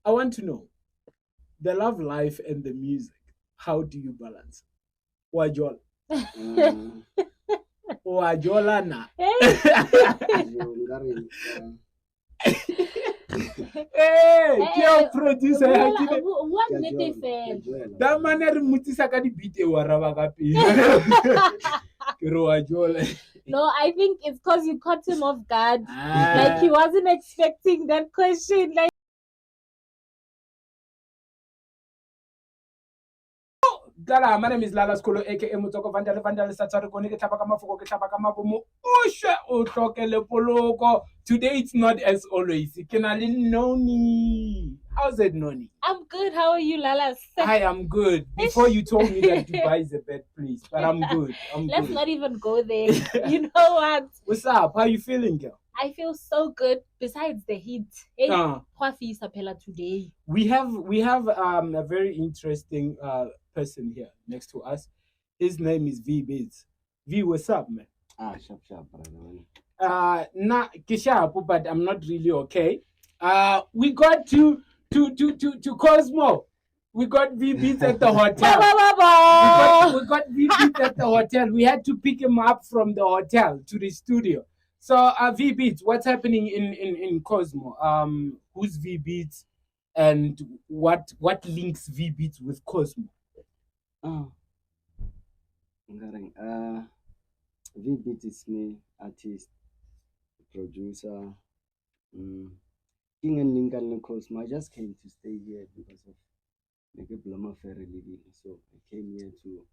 I want to know the love life and the music. How do you balance? Wajol. Wajola na. Hey, ke producer ya kile. What made fail? Da mana re mutisa ka di beat e wa raba ka pele. Ke re wajola. No, I think it's because you caught him off guard. Like he wasn't expecting that question. Like Dala, my name is Lalas Kholo, aka Mutoko Vandal Vandal Satari Konik Tabakamafu Tabakamabu Usha Otokele Poloko. Today it's not as always. Kenali Nonny. How's it, Nonny? I'm good. How are you, Lalas? I am good. Before you told me that Dubai is a bad place, but I'm good. Let's not even go there. You know what? What's up? How you feeling, girl? I feel so good. Besides the heat, today. We have a very interesting person here next to us. His name is VeeBeats. V, what's up, man? Sharp, brother. Nah, kishapu, but I'm not really okay. We got to Cosmo. We got VeeBeats at the hotel. we got VeeBeats at the hotel. We had to pick him up from the hotel to the studio. So, VeeBeats, what's happening in Cosmo? Who's VeeBeats, and what links VeeBeats with Cosmo? VeeBeats is me, artist, producer. King and Lincoln Cosmo. I just came to stay here because of the Bloma Ferry living. So I came here to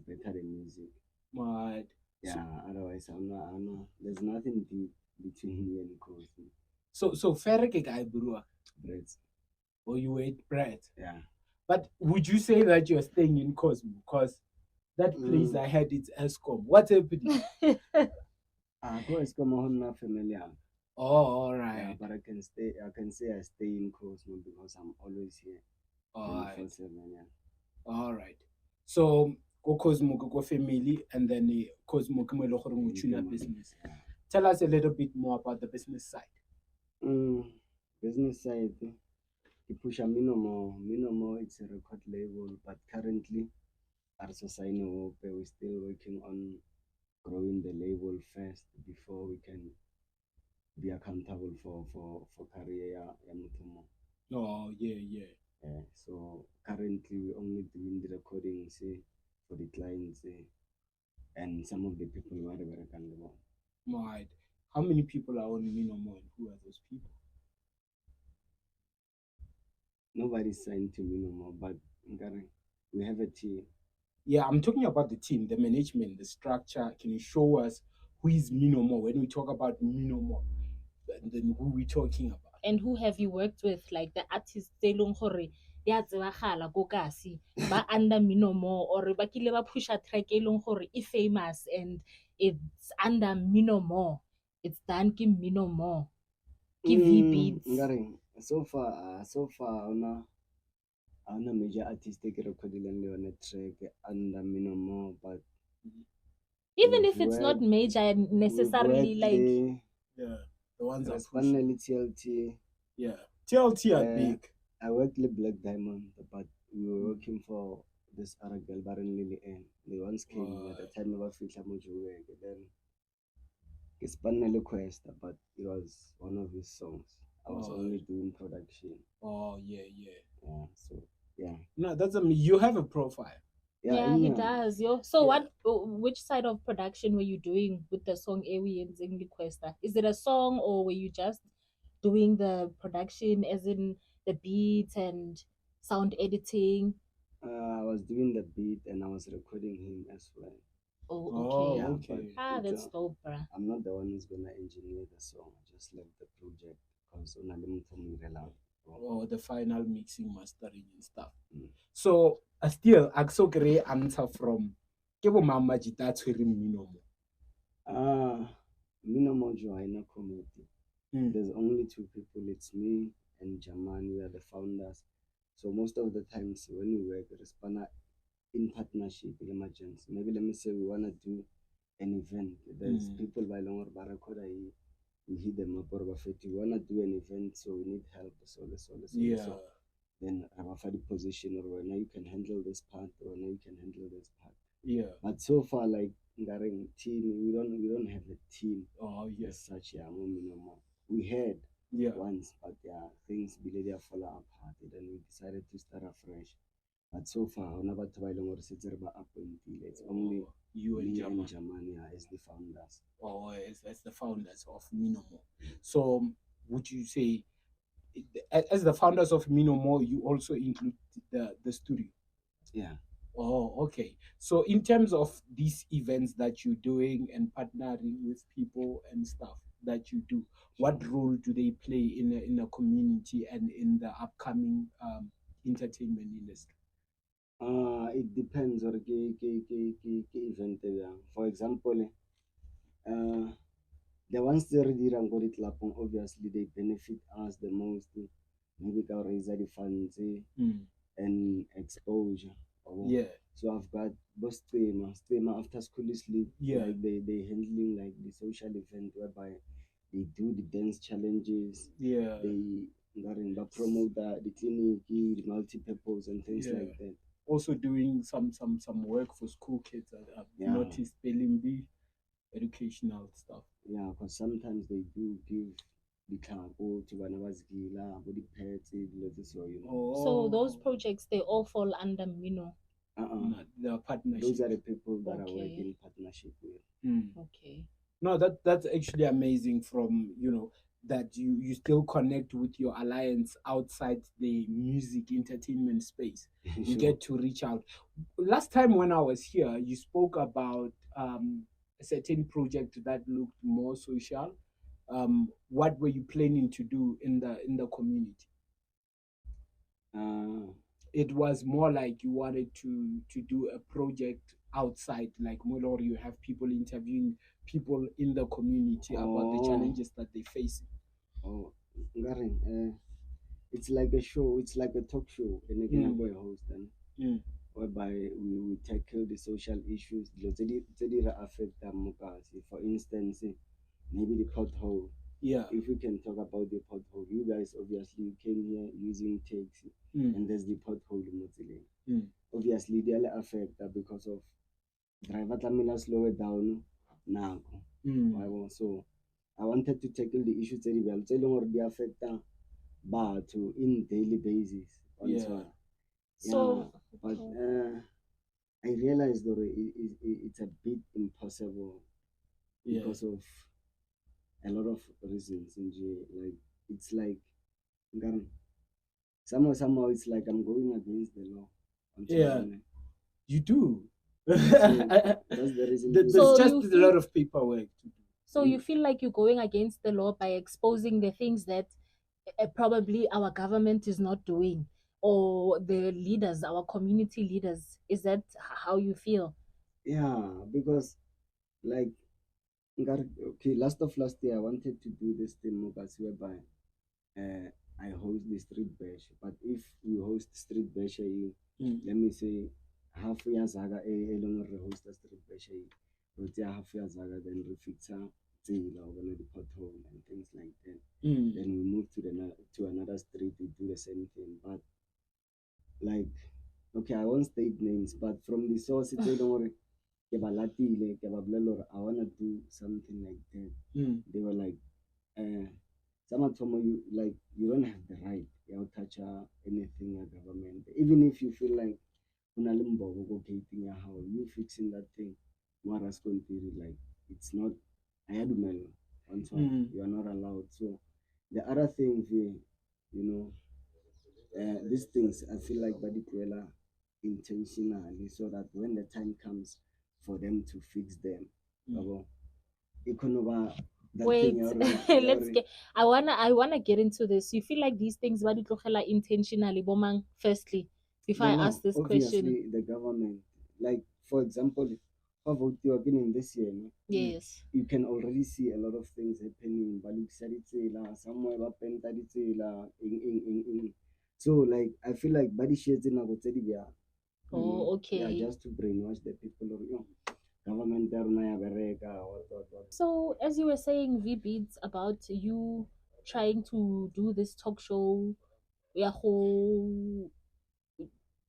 better the music. What? Yeah, otherwise I'm not, there's nothing deep between me and Cosmo. So Ferry guy brewer. Bread. Or you ate bread? Yeah. But would you say that you're staying in Cosmo? Because that place I had it's Escom. What's happening? Escom I'm not familiar. Oh, all right. Yeah, but I can say I stay in Cosmo because I'm always here. All right. 24/7, yeah. All right. So go Cosmo, go family, and then Cosmo business. Tell us a little bit more about the business side. Business side. Push Minomo, it's a record label, but currently our society we're still working on growing the label first before we can be accountable for career. Oh yeah. So currently we're only doing the recording for the clients and some of the people who are working. Right. How many people are on Minomo, and who are those people? Nobody's signed to Minomo, but we have a team. Yeah, I'm talking about the team, the management, the structure. Can you show us who is Minomo when we talk about Minomo? And then who we talking about? And who have you worked with? Like the artists they long hore ya tsebagala go kasi ba under Minomo, or ba kile ba push a track e long hore e famous and it's under Minomo. It's done ki Minomo. Ki VeeBeats. So far I'm a major artistic recording on a track under Minomo, but even if it's not major necessarily, like yeah, the ones are finally TLT. Yeah, TLT are big. I worked with Black Diamond, but we were working for this other girl, Baron Lily Ann. They once came at the time of Mjolo, then it's finally Quest, but it was one of his songs. I was only doing production. Oh yeah. So yeah. No, that's you have a profile. Yeah, he does. So which side of production were you doing with the song Ewi and Zingli Questa? Is it a song, or were you just doing the production as in the beat and sound editing? I was doing the beat and I was recording him as well. Oh, okay. Okay. That's dope, bruh. I'm not the one who's gonna engineer the song. I just left the project because the final mixing, mastering and stuff. So still I so great answer from Kebo Mama Jita to Minomo. Minomo Joina community. There's only two people, it's me and Jaman. We are the founders. So most of the times when we work, it's in partnership, emergency. Maybe let me say we wanna do an event. There's people by longer barakoda we hit them up or we want to do an event, so we need help, so Yeah. so then for the position, or now you can handle this part, or now you can handle this part. Yeah. But so far, like Ngaring team, we don't have a team Oh as yes. such. Yeah, no. We had Yeah. once, but yeah, things really they fall apart. Then we decided to start afresh. But so far, on about up until it's only You and me and Jaman. Jamania as the founders. Oh, as the founders of Minomo. So would you say, as the founders of Minomo, you also include the studio? Yeah. Oh, okay. So in terms of these events that you're doing and partnering with people and stuff that you do, what role do they play in a community and in the upcoming entertainment industry? It depends or ke event ya. For example, uh, the ones that are dirang ko ditlapong, obviously they benefit us the most. Maybe ka raise the funds and exposure. Yeah. So I've got both streamer after school sleep. Yeah. Like they handling like the social event whereby they do the dance challenges. Yeah. They promote the clinic, the multi-purpose and things Yeah. like that. Also doing some work for school kids. I've Yeah. noticed spelling bee, educational stuff. Yeah, because sometimes they do give the cargo to Banabasgila, body pets, so you know. So those projects, they all fall under Mino. The partnership. Those are the people that I work Okay. in partnership with. Okay. No, that's actually amazing. From that you still connect with your alliance outside the music entertainment space. You Sure. get to reach out. Last time when I was here, you spoke about a certain project that looked more social. What were you planning to do in the community? It was more like you wanted to do a project outside, like Mjolo, you have people interviewing people in the community about the challenges that they face. Oh, Ngaren, it's like a show. It's like a talk show. And again, I host and whereby we tackle the social issues. That affect them. For instance, maybe the pothole. Yeah. If we can talk about the pothole, you guys obviously came here using taxi, and there's the pothole in Mozile. Obviously, they are affected because of driver tlamela slow it down now. So I wanted to tackle the issues very well. So long they affect but in daily basis. Yeah. So But I realized that it's a bit impossible because of a lot of reasons in G. Like it's like somehow it's like I'm going against the law. Yeah. You do. That's the reason. There's So just you a feel- lot of paperwork to do. So you feel like you're going against the law by exposing the things that probably our government is not doing, or the leaders, our community leaders. Is that how you feel? Yeah, because like okay, last year I wanted to do this thing Mogas whereby I host the street bash. But if we host street bash, let me say half years ago, a longer host a street bash, half years ago, then we fix the pothole and things like that. Then we move to another street to do the same thing. But like, okay, I won't state names, but from the source, it's I wanna do something like that. They were like, some of you like you don't have the right to touch anything a government. Even if you feel like you fixing that thing, like it's not I had you are not allowed. So the other thing these things I feel like body intentionally so that when the time comes for them to fix them, Wait, let's get. I wanna get into this. You feel like these things badi tlogela intentionally, bomang? Firstly, before I ask this obviously, question. the government, like for example, in this year, Yes. you can already see a lot of things happening. Somewhere so like I feel like body shades in Oh, okay. yeah, just to brainwash the people or government ya rona ya bereka what. So as you were saying, VeeBeats, about you trying to do this talk show, ya go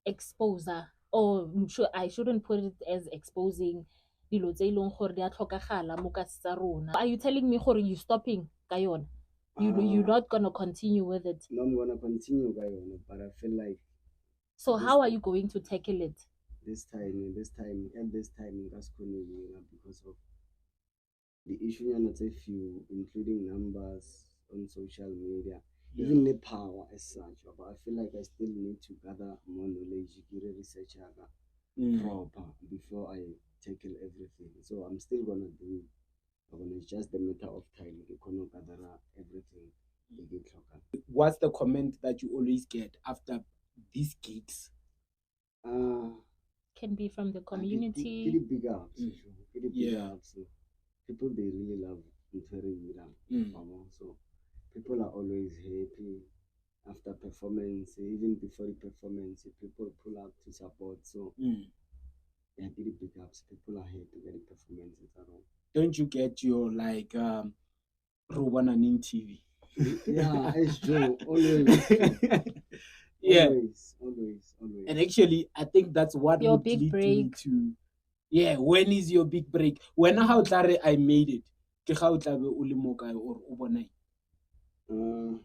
exposer, or I shouldn't put it as exposing dilo tse ileng gore di a tlhokagala mo ka tsa rona. Are you telling me gore you stopping ka yona? You're not gonna continue with it? No, I'm gonna continue ka yona, but I feel like So how are you going to tackle it? this time nka se kgone go wina because of the issue tse few, including numbers on social media, even the power as such. But I feel like I still need to gather more knowledge, get a research proper before I tackle everything. So I'm still gonna do it. It's just a matter of time. You can gather everything. What's the comment that you always get after these gigs? Can be from the community. Pretty big ups. Pretty big ups. People, they really love interviewing them. So people are always happy after performance, even before the performance. People pull up to support. So yeah, pretty big ups. People are happy with the performances at all. Don't you get your like Robanani TV? Yeah, it's true. Always. Yeah, always. And actually, I think that's what your would big lead break. me to. Yeah, when is your big break? When how I made it? Ke ga o tla be o le mo kae or o bona eng?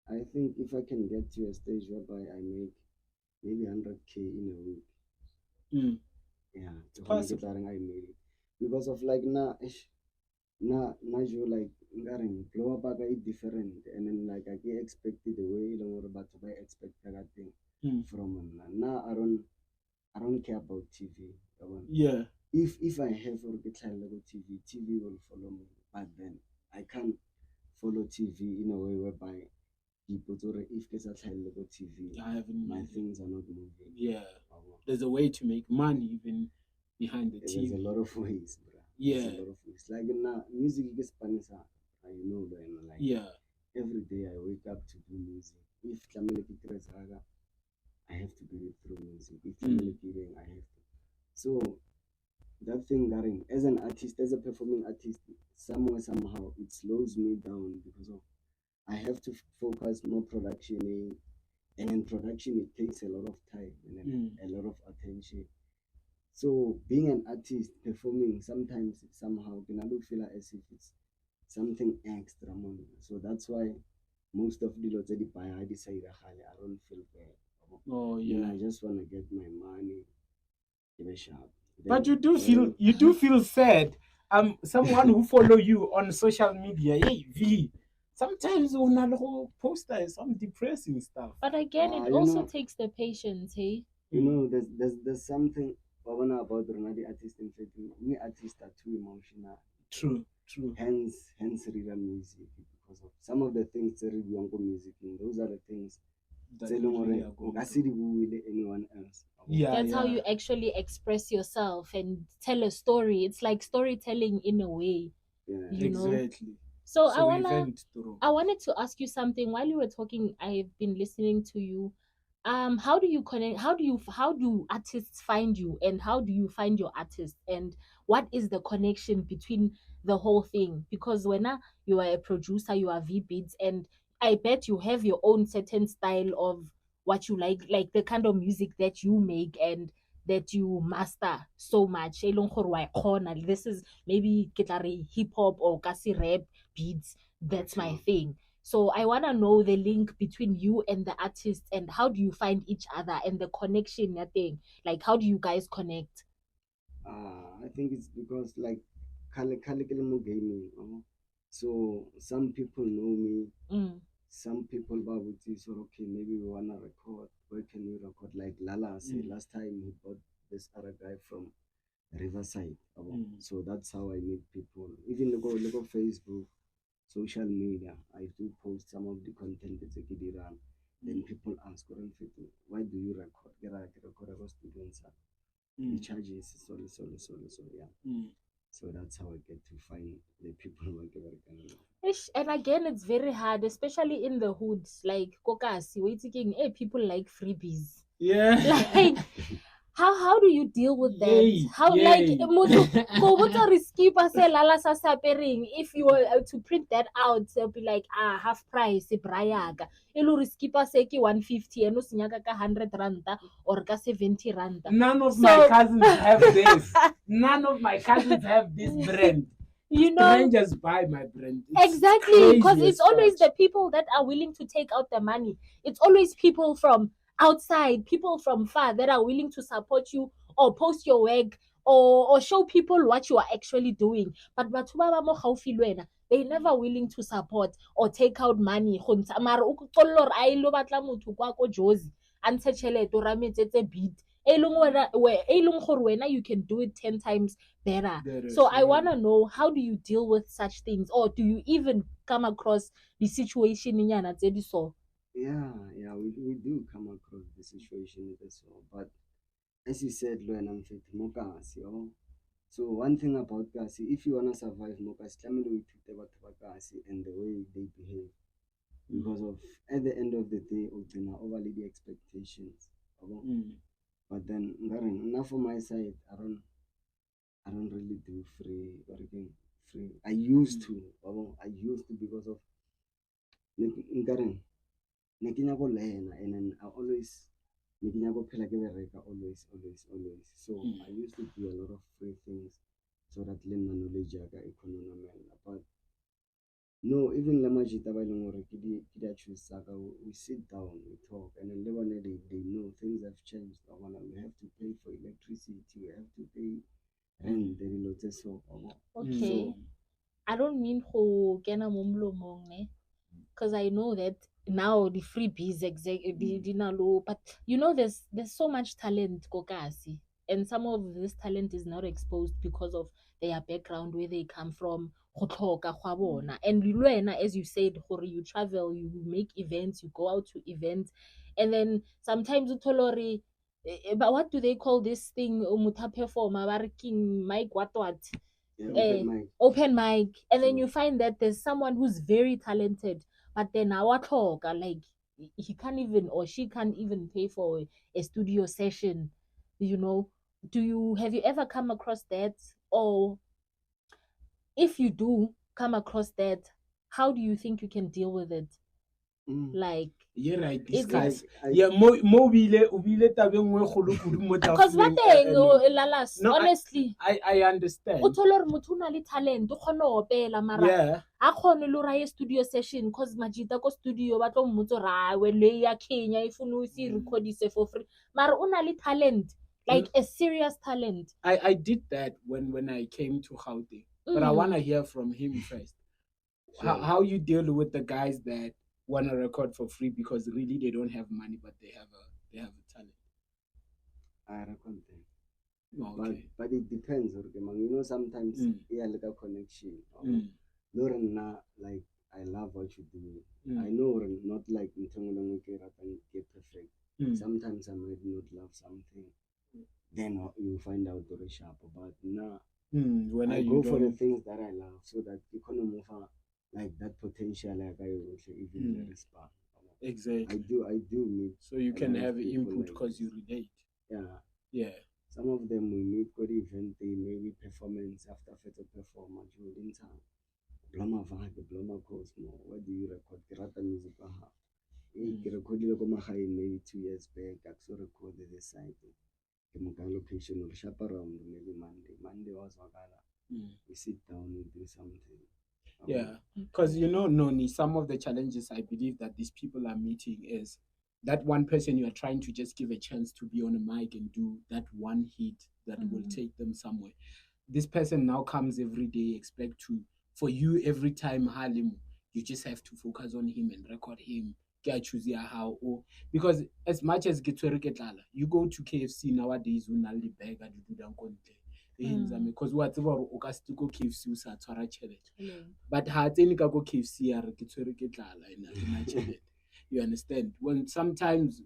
I think if I can get to a stage whereby I make maybe 100K in a week. Yeah, possible. I made it because of like now you like blow up different, and then like I get expected the way but I expect that thing from now. I don't care about TV. Yeah. If I have or get TV will follow me, but then I can't follow TV in a way whereby people if there's a TV, my things are not moving. Yeah. There's a way to make money even behind the TV. There's a lot of ways, bro. Yeah. There's a lot of ways. Like now, music is Spanish, like every day I wake up to do music. If I have to do it through music. If I have to. So that thing, Garing, as an artist, as a performing artist, somehow it slows me down because of I have to focus more production, and in production it takes a lot of time and a lot of attention. So being an artist performing, sometimes somehow can I feel as if it's something extra money. So that's why most of the lots I decide I don't feel bad. Oh yeah. I just want to get my money, give a sharp. But you do feel sad. Someone who follow you on social media, hey V. Sometimes when I post some depressing stuff. But again, it also takes the patience, hey. You know, there's something about the artist in fact. We artists are too emotional. True. Hence real music, because of some of the things that read younger music, and those are the things that anyone else. Yeah, that's how you actually express yourself and tell a story. It's like storytelling in a way. Yeah, you know? Exactly. So I wanted to ask you something. While you were talking, I've been listening to you. How do you connect? How do artists find you, and how do you find your artists, and what is the connection between the whole thing? Because when you are a producer, you are VeeBeats, and I bet you have your own certain style of what you like the kind of music that you make and that you master so much. This is maybe hip hop or kasi rap beats. That's my thing. So I want to know the link between you and the artist, and how do you find each other and the connection, that thing. Like, how do you guys connect? I think it's because like gaming. So some people know me. Some people Abuti, so okay, maybe we wanna record. Where can we record? Like Lalas, last time he bought this other guy from Riverside. So that's how I meet people. Even look on Facebook, social media. I do post some of the content that I run. Then people ask, why do you record? Get a record students. The charges so yeah. So that's how I get to find the people who are. And again, it's very hard, especially in the hoods. Like Kokasi, waiting, hey, people like freebies. Yeah. Like, how do you deal with that? Yay, How yay. like go botsa risky pa se Lalas a sa apering. If you were to print that out, they'll be like half price brayaga. Elo risky pa se ke 150 eno senyaka ka 100 ranta or ka 70 ranta. None of my cousins have this. None of my cousins have this brand. You know, strangers buy my brand. Exactly, because crazy it's as always such. the people that are willing to take out the money. It's always people from outside, people from far that are willing to support you or post your work or show people what you are actually doing. But batho ba ba mo gaufi le wena, they never willing to support or take out money. Go ntsha mara o qolla hore a ilo batla motho kwa ko Jozi a ntshe tšhelete o rametsetse beat e leng gore wena you can do it 10 times better. So I want to know, how do you deal with such things, or do you even come across the situation in yana tse di so? Yeah, we do come across the situation as well. But as you said, Loan, I'm fit Mokasi. So one thing about Kasi, if you wanna survive Mokasi, tell me the way to about Kasi and the way they behave. Because of at the end of the day, overly the expectations. But then enough on my side, I don't really do free working free. I used to because of Ngaren. And then I always always. So I used to do a lot of free things so that learn knowledge economy. But no, even Lamajita choose Saka, we sit down, we talk, and then they know things have changed. We have to pay for electricity, we have to pay rent, so Okay. I don't mean ho kena mo mlomong ne, because I know that now the freebies but you know there's so much talent kokasi, and some of this talent is not exposed because of their background, where they come from, go tlhoka gwa bona. And le wena, as you said, gore you travel, you make events, you go out to events, and then sometimes o thola hore but what do they call this thing motho a performa ba re keng mic what open mic, and then you find that there's someone who's very talented, but then our talk like he can't even, or she can't even pay for a studio session, you know. Have you ever come across that? Or if you do come across that, how do you think you can deal with it? Like, yeah, right, is discuss. it Yeah, mo bile tabeng we kholo kudu mo because what thing Lalas, No, honestly, I understand. o thola hore motho o na le talent o kgone ho opela mara Yeah. a kgone le hore a ye studio session cause majita ko studio ba tlo mmotsa hore we le ya Kenya e funa o se recordise for free, mara o na le talent, like a serious talent. I did that when I came to Gauteng, but I want to hear from him first. Sure. How you deal with the guys that want to record for free because really they don't have money, but they have a talent. I reckon them. Okay. But it depends, you know, sometimes like a connection. Like I love what you do. I know not like get perfect. Sometimes I might not love something. Then you find out the sharp. But now when I go for the things that I love, so that you can move like that potential, like I will say, even the respond. Exactly. I do meet. So you can have input because you relate. Yeah. Some of them we meet good event, they maybe performance after photo performance in time. Bloma vibe, Bloma Cosmo. What do you record? Kirata music recorded maybe 2 years back. I also recorded the site. Location or shop around maybe Monday. Monday was Wakala. We sit down, we do something. Yeah, because you know, Nonny, some of the challenges I believe that these people are meeting is that one person you are trying to just give a chance to be on a mic and do that one hit that will take them somewhere. This person now comes every day, expect to, for you every time Halim, you just have to focus on him and record him. Choose how, or because as much as you go to KFC nowadays, when I'll be back and do that because what about Okastiko KFC sa tshwara tšhelete, but ha tsene ka go KFC ya re ke tshwere ke tlala ena ke na tšhelete. You understand? When sometimes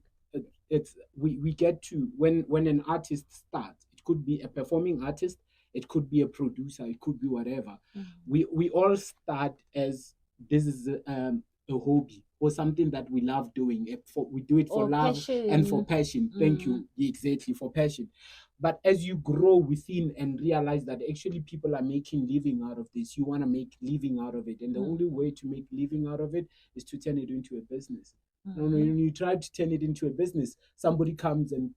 it's we get to when an artist starts, it could be a performing artist, it could be a producer, it could be whatever. We all start as this is a hobby or something that we love doing. We do it for Or love and for passion. passion. Thank you. Exactly, for passion. But as you grow within and realize that actually people are making living out of this, you want to make living out of it. And the only way to make living out of it is to turn it into a business. No, when you try to turn it into a business, somebody comes and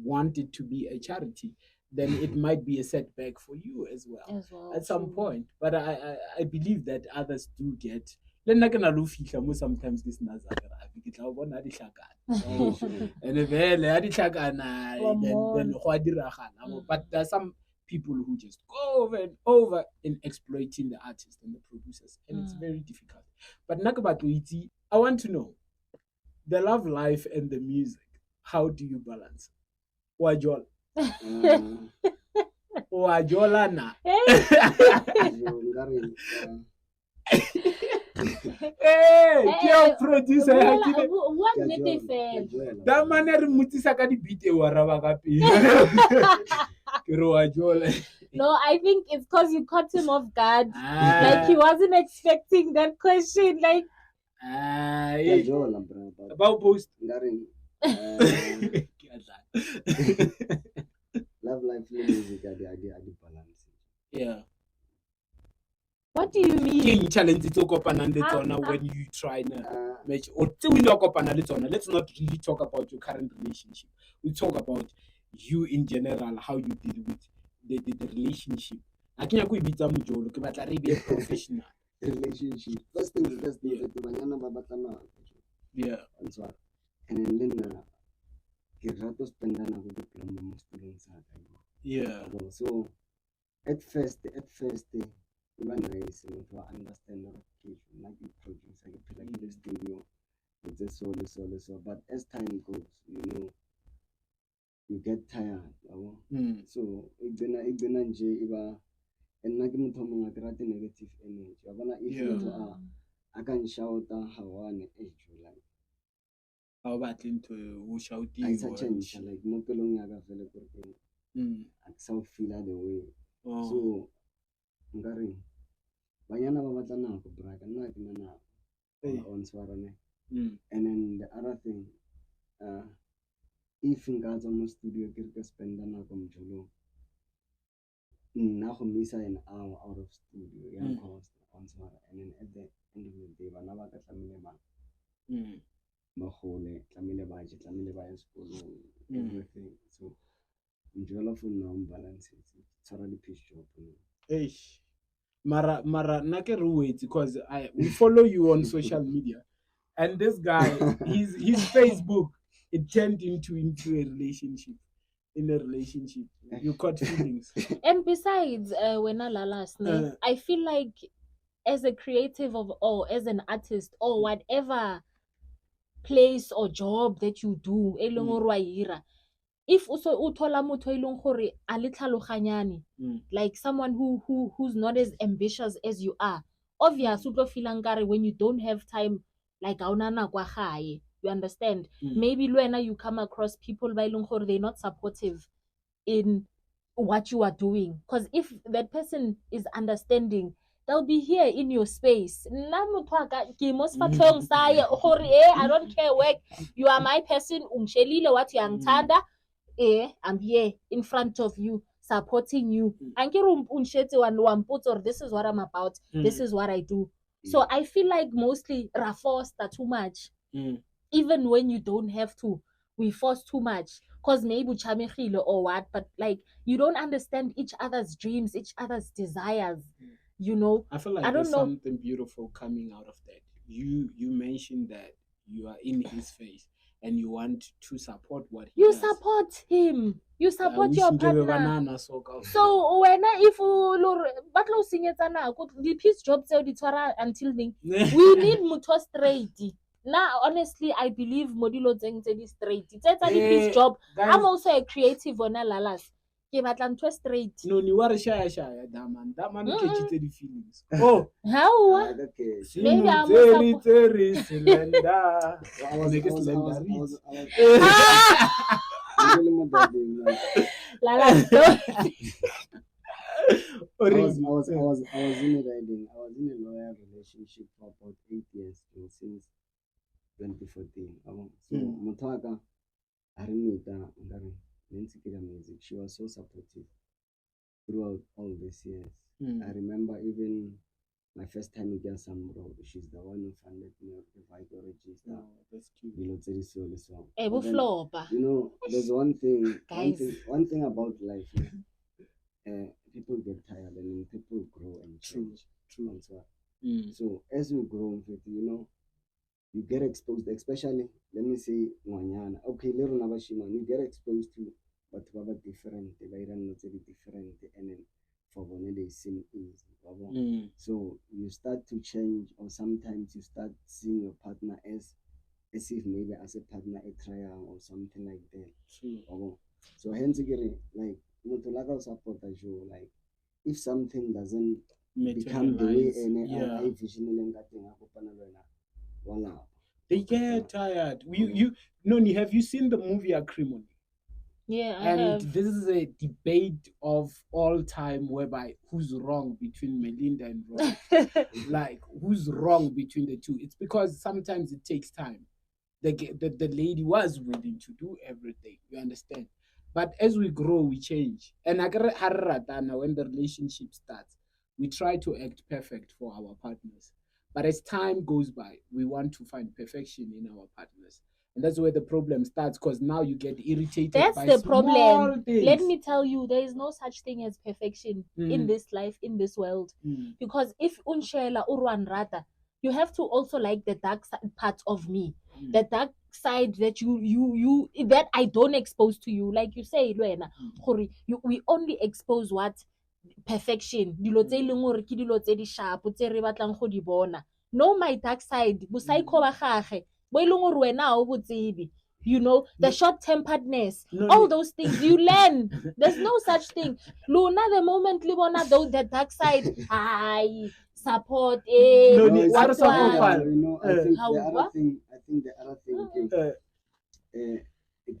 want it to be a charity, then it might be a setback for you as well at some point. But I believe that others do get. Le nna ke na le ho fihla mo sometimes ke sena zagrafi ke tla o bona di hlakana and vele ya di hlakana then go a diragala. But there are some people who just go over and over in exploiting the artists and the producers, and it's very difficult. But nna ke batla ho itse, I want to know the love life and the music. How do you balance? Wa jola na ke producer What nnete fela. da mane re mmutsisa ka di beat e wa raba ka pele ke re wa jola. No, I think it's because you caught him off guard. Like he wasn't expecting that question. Like about post love life music I balance. Yeah. What do you mean? Challenge tse kopanang le tsona when you try na match or tse we no kopana le tsona. Let's not really talk about your current relationship. We talk about you in general, how you deal with the relationship. I can't go ibitsa Mjolo ke batla re be professional relationship. First thing first, banyana ba batlana. Yeah. And then ke rata spend nako ke pela mo students sa ka. Yeah. So at first even nice to understand like you produce like in the studio it's just so but as time goes you get tired so igcina nje iba and nna ke motho mongwe ke rate negative energy wa bona if motho a ka nshouta hawane like how about into who shouting I change like mo pelong ya ka fele gore I so feel the way so ngare banyana ba batla nako braka nna ke nna on swarane and then the other thing if nka tswa mo studio ke re ka spend nako Mjolo nna go misa an hour out of studio ya Cohost on swara and then at the end of the day bana ba ka tlamile ba gole tlamile ba je tlamile ba ya sekolo everything so Mjolo for now balance it tsara di piece job Mara nake ruwezi because we follow you on social media, and this guy his Facebook it turned into a relationship. In a relationship, you caught feelings. And besides, when Lalas, I feel like as a creative or as an artist or whatever place or job that you do, if also uthola motho ileng gore a le tlhaloganyane like someone who's not as ambitious as you are, obvious utlo feelang kare when you don't have time like auna na kwa gae, you understand. Maybe lwena you come across people ba ileng gore they're not supportive in what you are doing, because if that person is understanding they'll be here in your space. Nna motho aka ke mo sefatlhong sa gore I don't care work, you are my person, ungshelile what you angthanda. I'm here in front of you, supporting you. Or this is what I'm about. This is what I do. So I feel like mostly forced too much. Even when you don't have to, we force too much. Because maybe or what, but like you don't understand each other's dreams, each other's desires. I feel like there's something beautiful coming out of that. You mentioned that you are in his face and you want to support what he does. Support him. You support your partner. So when if batlo senyetsana the peace job tseo di tshwara until then we need motho straight. Now honestly I believe modilo tseng tse di straight. Tsetsa the peace job. I'm also a creative on Lalas. Ke batla ntho straight. No, ni wa re shaya daman ke di feelings. Oh, how? Maybe I'm very slender. I was in a loyal relationship for about 8 years since 2014. So motho wa ka a re meeta nkare ne ntse ke music. She was so supportive throughout all these years. I remember even my first time in Gasamro, she's the one who funded me if I go register. Oh, that's cute. You know, so. You know, there's one thing, Guys. one thing about life. People get tired and then people grow and change. True. So as you grow, you know, you get exposed, especially let me say Mwanyana. Okay, little Nabashima, you get exposed to but baba different, they not different, and then for one they seem easy. So you start to change, or sometimes you start seeing your partner as if maybe as a partner a trial or something like that. True. So hence again, like Mutulaga support as you like if something doesn't become the way I vision they get tired. Nonny, have you seen the movie Acrimony? Yeah, and this is a debate of all time whereby who's wrong between Melinda and Robert. Like who's wrong between the two? It's because sometimes it takes time. The lady was willing to do everything, you understand? But as we grow, we change. And when the relationship starts, we try to act perfect for our partners. But as time goes by, we want to find perfection in our partners. And that's where the problem starts, because now you get irritated by the small problem. things. Let me tell you, there is no such thing as perfection in this life, in this world. Because if unshela urwan rata, you have to also like the dark part of me, the dark side that you that I don't expose to you. Like you say, Luena, we only expose what perfection. Dilo tse leng gore ke dilo tse di sharp tse re batlang go di bona. Know my dark side, bo psycho ba gage, bo ileng gore wena o botsebi. You know, the short-temperedness, all those things you learn. There's no such thing. Luna, the moment libona though the dark side, I support you know, I think the other thing,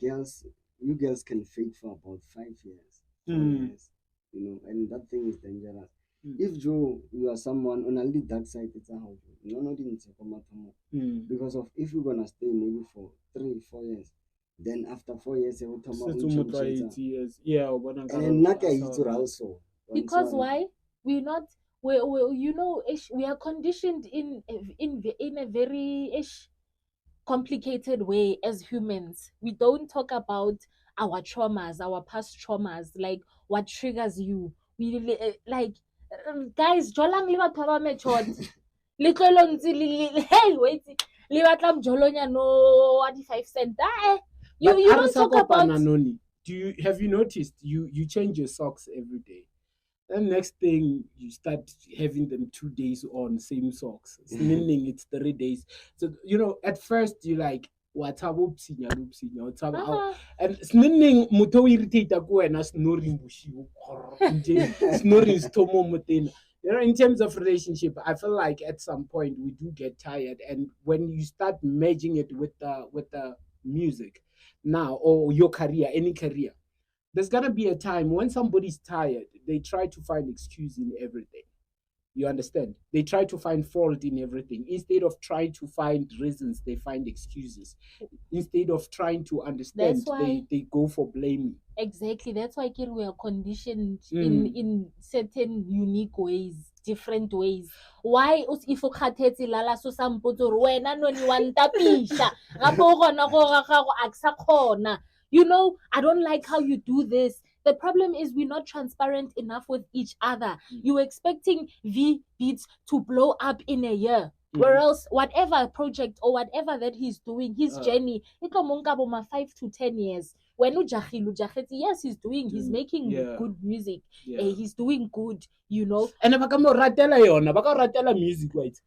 girls, you girls can fake for about 5 years, 4 years, you know, and that thing is dangerous. If Joe, you are someone on a little dark side, it's a how no didn't say because of if you're gonna stay maybe for 3-4 years, then after 4 years, you will come 8 years. Yeah, and also because why we not we you know we are conditioned in a very complicated way as humans. We don't talk about our traumas, our past traumas, like what triggers you. We like guys, jolang le batho ba method. Le tlolo ntse hey wait. Le batla mjolonya no wa di 5 cent. You don't talk about Nonny. Have you noticed you change your socks every day? And next thing you start having them 2 days on same socks. Meaning it's 3 days. So you know, at first you like what's up and snining moto irritate ko wena snoring bushiu snoring stomo motena. You know, in terms of relationship, I feel like at some point we do get tired, and when you start merging it with the music now, or your career, any career, there's gonna be a time when somebody's tired, they try to find excuse in everything. You understand? They try to find fault in everything. Instead of trying to find reasons, they find excuses. Instead of trying to understand, they go for blaming. Exactly. That's why we are conditioned in certain unique ways, different ways. Why if o khathetse Lalas o sa mpotse gore wena Nonny wa ntapisha gape o gona go ga gago a sa khona. You know, I don't like how you do this. The problem is we're not transparent enough with each other. You're expecting VeeBeats to blow up in a year. Whereas whatever project or whatever that he's doing, his journey, it will 5 to 10 years. When yes, he's making good music. He's doing good, you know. And baka music, right?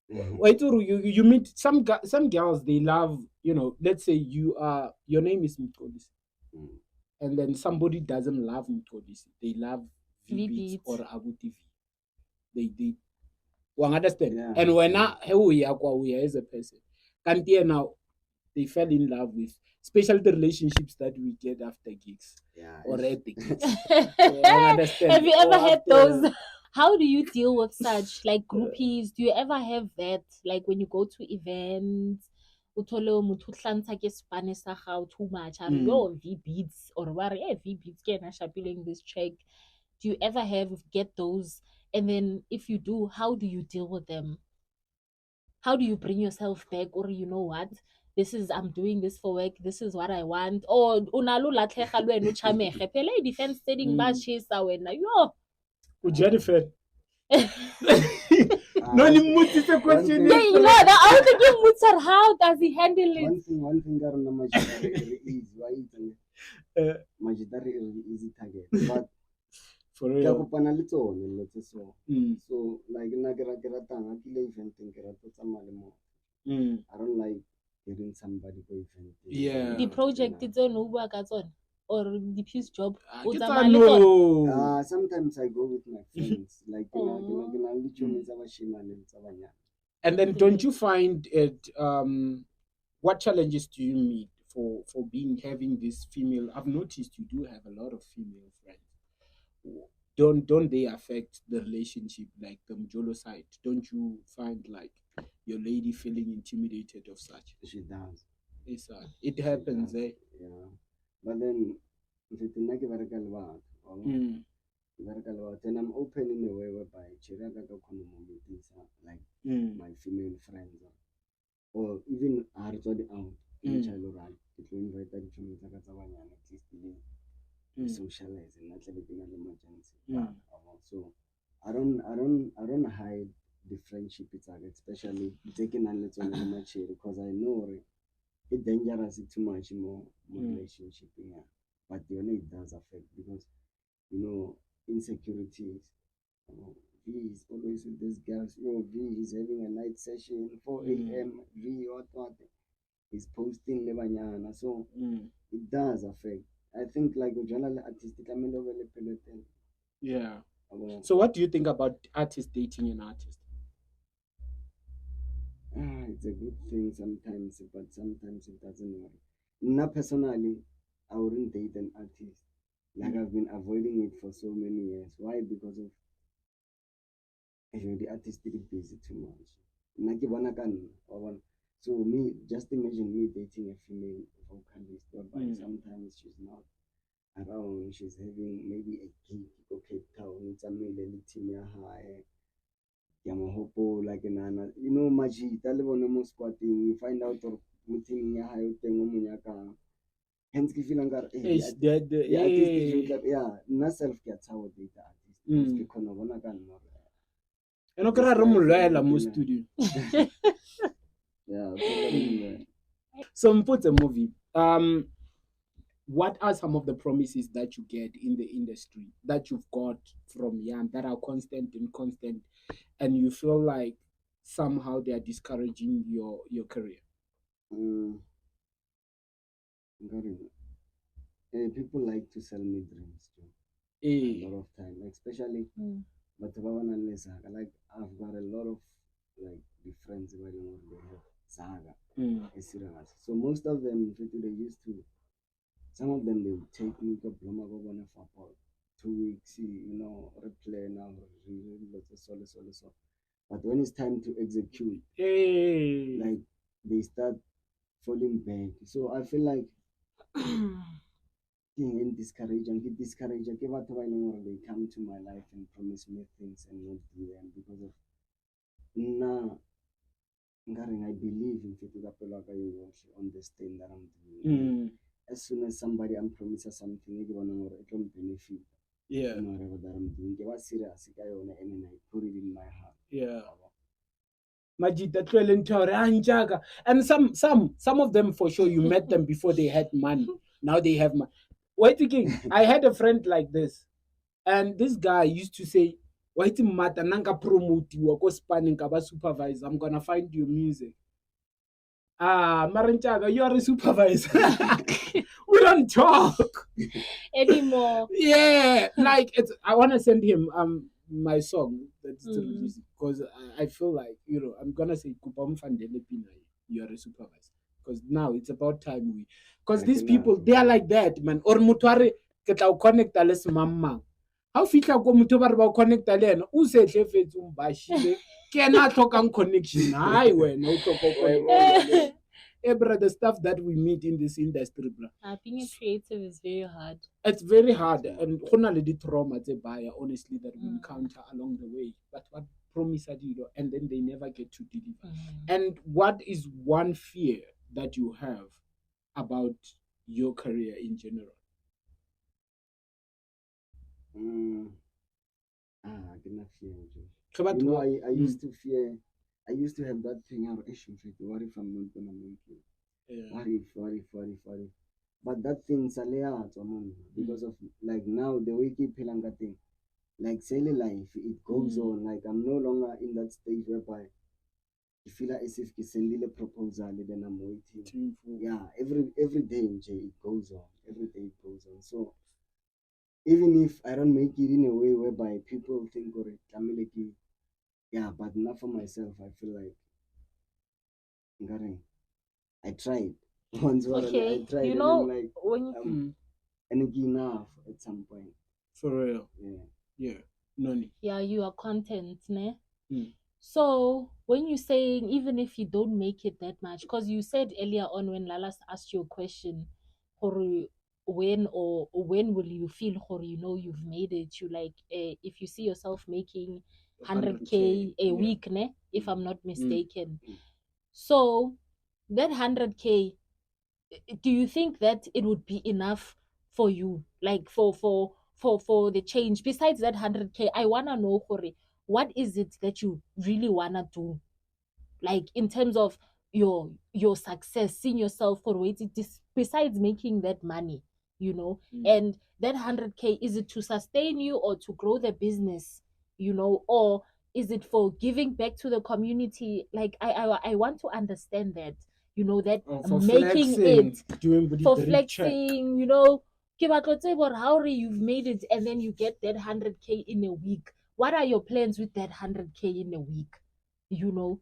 Wait, you meet some girls, they love, you know, let's say your name is Mjolo, and then somebody doesn't love Mjolo, they love VeeBeats or Abuti Vee. They understand. Yeah. And when we are as a person, can't now they fell in love with, especially the relationships that we get after gigs or at the gigs. Understand. Have you ever had those? How do you deal with such like groupies? Do you ever have that? Like when you go to events, o thole motho o tlantsha ke spane sa gago too much are yo VeeBeats or ba re VeeBeats ke ena shapileng this track. Do you ever get those? And then if you do, how do you deal with them? How do you bring yourself back? Or you know what? I'm doing this for work. This is what I want. Or unalo latlhega le wena o chamege. Phela defense setting ba chisa wena. Yo. O Jennifer. Nonny mmutsitse question. Yeah, you know that I was thinking Mutsar, how does he handle it? One thing I remember is easy. Why Majidari is easy target. But for real. So like I don't like hearing somebody go event. Yeah. The project is on or the piece job. Sometimes I go with my friends. Like and then don't you find it what challenges do you meet for having this female? I've noticed you do have a lot of female friends. Don't they affect the relationship, like the Mjolo side? Don't you find like your lady feeling intimidated of such? She does. It happens, eh? Yeah. But then if it's not then I'm open in a way whereby like my female friends or even out in Chalora, it will invite them to meet at least socialize and not everything an emergency. So I don't hide the friendship it's especially taking a little much because I know it's dangerous too much more relationship but the only it does affect because insecurities. V is always with these girls. V is having a night session 4 a.m. V what is posting lebanyana, so it does affect. I think like general artistic yeah. So what do you think about artists dating an artist? It's a good thing sometimes, but sometimes it doesn't work. Now personally, I wouldn't date an artist. Like I've been avoiding it for so many years. Why? Because of the artist is busy too much. So me, just imagine me dating a female vocalist, but sometimes she's not around. She's having maybe a gig or Cape Town. It's a little team high. Yamahopo like nana. Maji. Taliban squatting. You find out or meeting ya high thing. Hence, if you longer not self gets how data artist. Because no one can know. Studio. Yeah. So put a movie. What are some of the promises that you get in the industry that you've got from young that are constant, and you feel like somehow they are discouraging your career? People like to sell me dreams too. A lot of time, especially but like I've got a lot of like the friends who they have saga so most of them they used to, some of them they would take me to Bloma for 2 weeks, replay now, so. But when it's time to execute, like they start falling back. So I feel like being discouraged and get discouraged. They come to my life and promise me things and not do them because of I believe in Pelo on this thing that I'm doing. As soon as somebody promises something, it will benefit. Yeah. Whatever that I'm doing. They were serious, and I put it in my heart. Yeah. And some of them for sure you met them before they had money. Now they have money. Wait again. I had a friend like this, and this guy used to say, "Wait mata nanga promote you go spanning kaba supervisor. I'm gonna find you music." Maranchaga, you are a supervisor. We don't talk anymore. Yeah, like I want to send him my song that's released because I feel like I'm gonna say Kupam Fandele Pina, you are a supervisor because now it's about time because these people they are like that, man. Or mutware ketla connect les mamma. How fitla go motho ba re ba connecta le ena o se tlefetse o mbashile ke ena a tlhokang connection hai wena o tlhoka connection bro, the stuff that we meet in this industry, bro. Being a creative is very hard. It's very hard, and the trauma they buy, honestly, that we encounter along the way. But what promise I did, and then they never get to deliver. And what is one fear that you have about your career in general? I cannot fear. You know, I used to fear. I used to have that thing. What if I'm not gonna make it? Yeah. What if? But that thing, because of like now the way keep pelanga thing, like daily life, it goes on. Like I'm no longer in that stage whereby you feel like as if you send a proposal, then I'm waiting. Yeah, every day, it goes on. Every day it goes on. So even if I don't make it in a way whereby people think, or yeah, but not for myself, I feel like I tried. Once Okay, I tried, you and know, I'm like, when energy enough at some point. For real. Yeah. Nonny. Yeah, you are content, ne? Mm. So when you're saying even if you don't make it that much, because you said earlier on when Lalas asked you a question, when will you feel you know you've made it? You like if you see yourself making 100K a week, ne? If I'm not mistaken. So that 100K, do you think that it would be enough for you, like for the change? Besides that 100K, I wanna know, what is it that you really wanna do, like in terms of your success, seeing yourself for waiting this, besides making that money, you know? And that 100K, is it to sustain you or to grow the business, you know, or is it for giving back to the community? Like I want to understand that, you know, that for making flexing, it doing the for drip flexing, you know, how you've made it and then you get that 100K in a week. What are your plans with that 100K in a week? You know,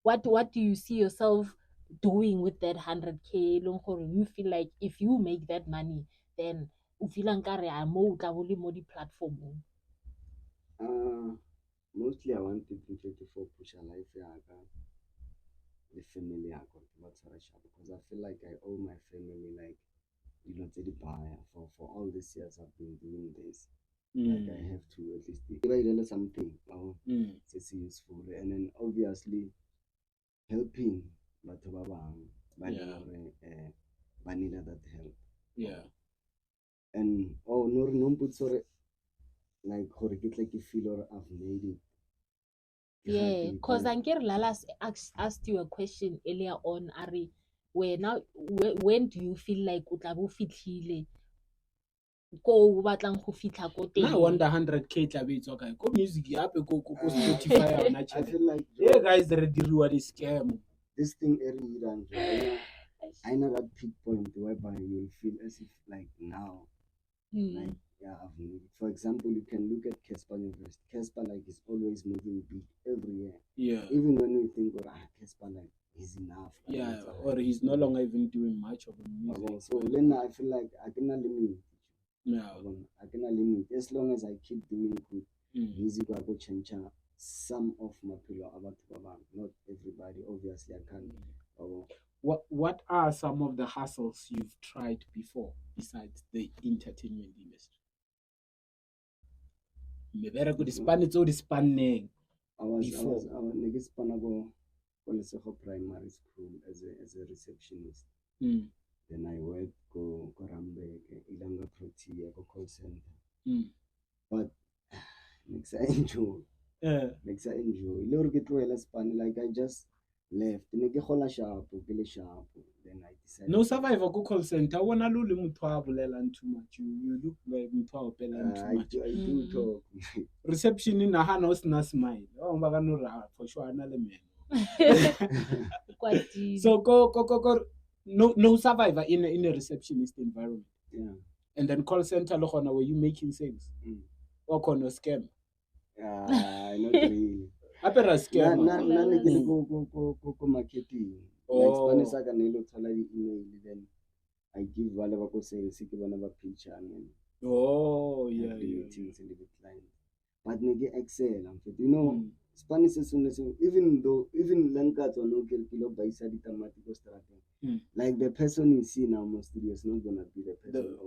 what do you see yourself doing with that 100K? You feel like if you make that money, then o feel nkare a mo tla bo le mo di-platformong. Mostly I wanted to for push a life the family because I feel like I owe my family like the buyer for all these years I've been doing this. Like I have to at least give something it's useful, and then obviously helping batho ba bang ba need that help. Yeah. And no put like ke feel or I've made it. Yeah, because Ankere Lalas asked you a question earlier on, Ari, where now when do you feel like o tla bo fitlhile ko o batlang go fitlha ko teng? I wonder 100K tla be itswa kae? Ko music yape ko Spotify yona I channel. feel like Yeah, guys, re diriwa di scam. this thing I know that peak point whereby you'll feel as if like now like I've made it. For example, you can look at Casper University. Casper like is always moving big every year. Yeah. Even when we think Casper like he's enough. Yeah, or he's no longer even doing much of music. So then I feel like I cannot limit. Yeah. I cannot limit as long as I keep doing good music. I go change some of my Pelo about not everybody. Obviously, I can't. What are some of the hustles you've tried before besides the entertainment industry? I was primary school as a receptionist. Then I worked go Rambek, Ilanga Protea, go call center. But makes I enjoy. Makes I enjoy. Like I just left. Sharp. Then I decided. No survivor go call center. I wanna lo le motho a bolelang too much. You look like motho a opelang too much. I do talk. Reception in a no smile. Oh, for sure, another man. So go. No survivor in a receptionist environment. Yeah. And then call center were you making sales? Or no scam? Not really. Apera scam. Go marketing. Like Spanish I can email, then I give whatever go sales, ke bona ba picture and yeah. meetings and the client. But nige excel, you know, Spanish as soon as even Lankas or no kilo by Saditamati like the person you see now mostly is not gonna be the person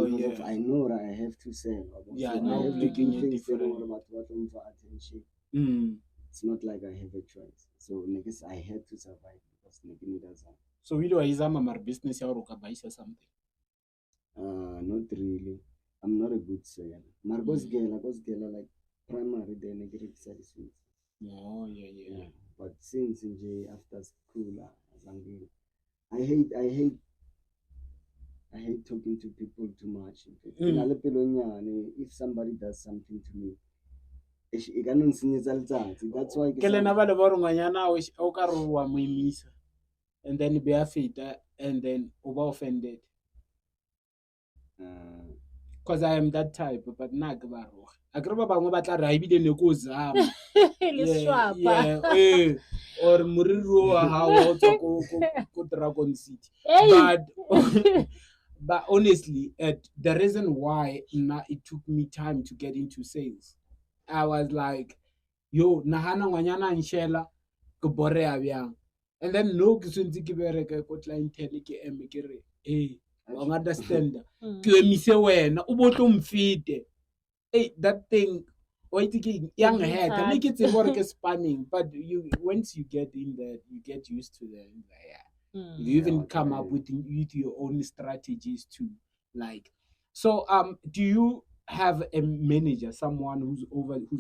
because of I know that I have to sell. Yeah, so now I have to looking do at things that different. are about what for attention. Mm. It's not like I have a choice. So niggas I had to survive because nigga doesn't. So we do a business or something. Not really. I'm not a good seller. Marcos Gela like primary the negative satisfaction. Oh yeah. But since after school, I hate talking to people too much. If somebody does something to me, that's why and then be afita and then over offended. Because I am that type, but not Gabaro. I grew up on what I did in the Kuzam. Or Muriru, how also go Dragon City. But but honestly, the reason why it took me time to get into sales, I was like, yo, nahana wanyana nshela kubore abyang. And then no kisunzi kibereke ko clientele ke emekere. Hey, wang understand. Ke emise wena o botlo mfite. Hey, that thing young head make it work spanning, but you once you get in there, you get used to them. You even come up with your own strategies too. Like, so do you have a manager, someone who's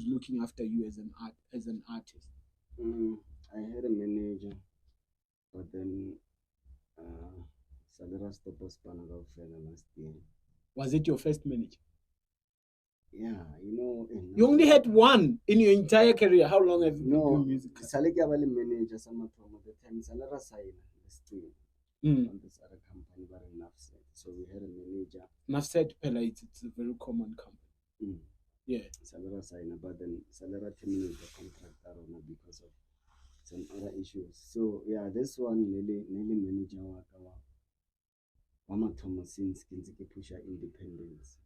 looking after you as an artist? I had a manager, but then Salera stopped us last year. Was it your first manager? Yeah, you only had one in your entire career. How long have you been doing music? Saleki abali manager some from the time Salera signed this thing on this other company, but enough said. So we had a manager. Nafset Pelo, it's a very common company. Yeah. Salera signed, but then Salera terminated the contract because of some other issues. So yeah, this one nearly manager Wama Thomas since Kinziki Pusha independence.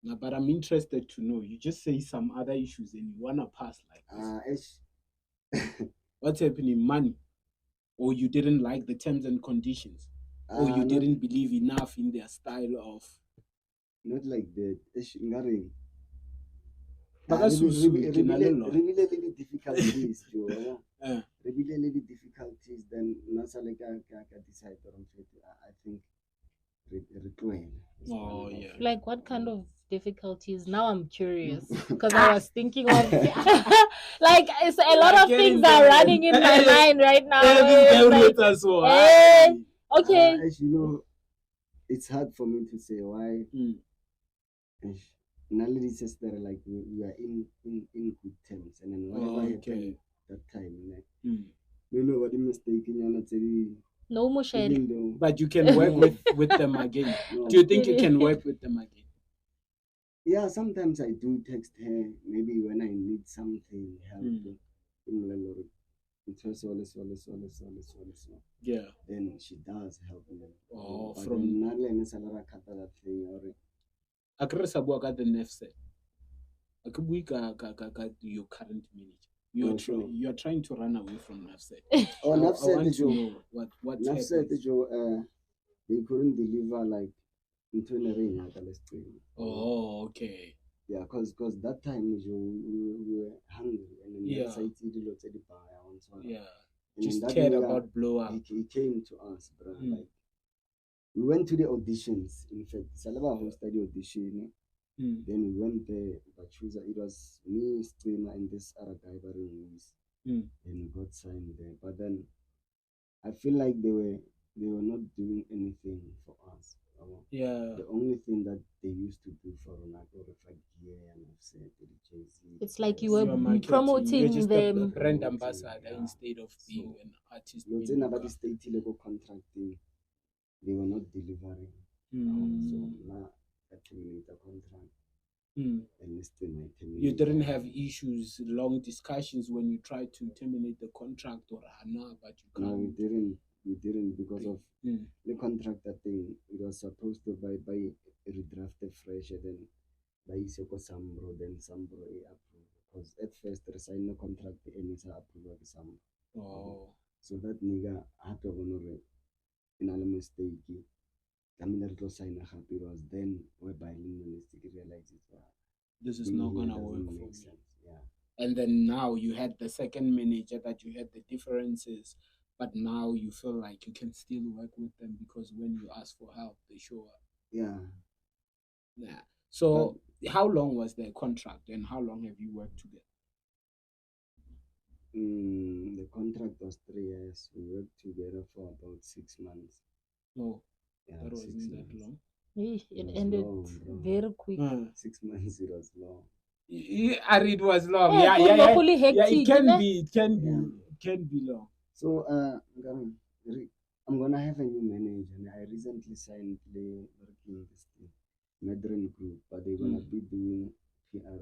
No, but I'm interested to know. You just say some other issues and you wanna pass like this. What's happening? Money, or you didn't like the terms and conditions, or you didn't believe enough in their style of. Not like that. Really difficulties, Joe. Really difficulties. Then Nasaleka decide on I think. Oh yeah. Like what kind of difficulties? Now I'm curious because I was thinking of like it's a lot of things are running in my mind right now. Okay. As it's hard for me to say why. Nality says that like we are in good terms, and then whatever happened that time, nobody mistaken. No mushel. But you can work with them again. No. Do you think you can work with them again? Yeah, sometimes I do text her. Maybe when I need something help. Yeah. Then she does help me. Oh, but from I could got the nefse. I could your current manager. You are trying to run away from Nafset. I want to know what Nafset they couldn't deliver like into a ring. Oh, okay. Yeah, because that time we were hungry and then just cared about blow up. He came to us, bro. Like we went to the auditions. In fact, Salaba hosted the audition. Then we went there, but it was me, Streamer, and this other guy, and we got signed there. But then I feel like they were not doing anything for us. Yeah. The only thing that they used to do for Ronaldo and said it's like you were promoting them. Brand ambassador instead of being an artist. About the state level contracting, they were not delivering. So now I terminate the contract. You didn't have issues, long discussions when you tried to terminate the contract or but you can't. No, we didn't because of the contract thing. It was supposed to by redrafted fresh, then by Sambro, then Sambro approved. because at first they signed a contract and it's approved some. Oh. So that nigga had to honor in a mistake. I mean, that was sign a happy was then whereby linguistic realized it. This is being not here gonna doesn't work for make me. sense. Yeah. And then now you had the second manager that you had the differences, but now you feel like you can still work with them because when you ask for help, they show up. Yeah. Yeah. So how long was their contract and how long have you worked together? The contract was 3 years. We worked together for about 6 months. No, Yeah, that 6 wasn't that months. long. It was ended long, bro. very quick. 6 months, it was long. It was long. Yeah, Yeah. locally Yeah, it hectic, can ne? be. It can be. Yeah. It can be long. So, I'm gonna have a new manager. And I recently signed the working this thing, Medrin Group, but they're gonna be doing PR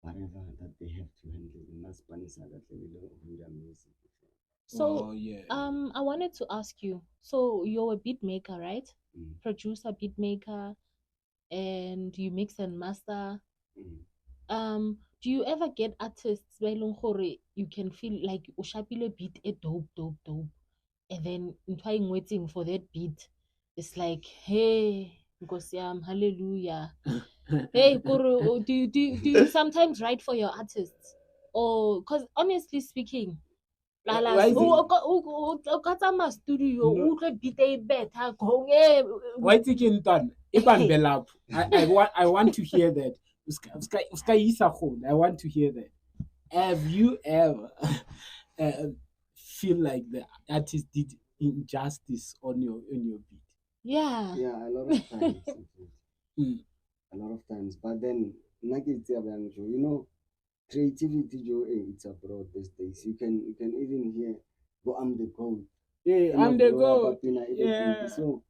whatever that they have to handle in that Spanish that they will do their music. So, Oh, yeah. I wanted to ask you. So you're a beat maker, right? Mm. Producer, beat maker, and you mix and master. Mm. Do you ever get artists where you can feel like o shapile beat a dope, and then in waiting for that beat, it's like, hey, Nkosiyam, hallelujah. Hey, Koro, do you sometimes write for your artists? Or because honestly speaking, Lalas, o ka tsamaya studio, o utlwe beat e betha, Why taking done? Iban Belap. I want to hear that. I want to hear that. Have you ever feel like the artist did injustice on your beat? Yeah. Yeah, a lot of times. Mm. A lot of times. But then, you know, creativity, Joe, it's abroad these days. You can even hear, "Go, I'm the goat." Yeah, And I'm the blow goat. up in a- Yeah. So,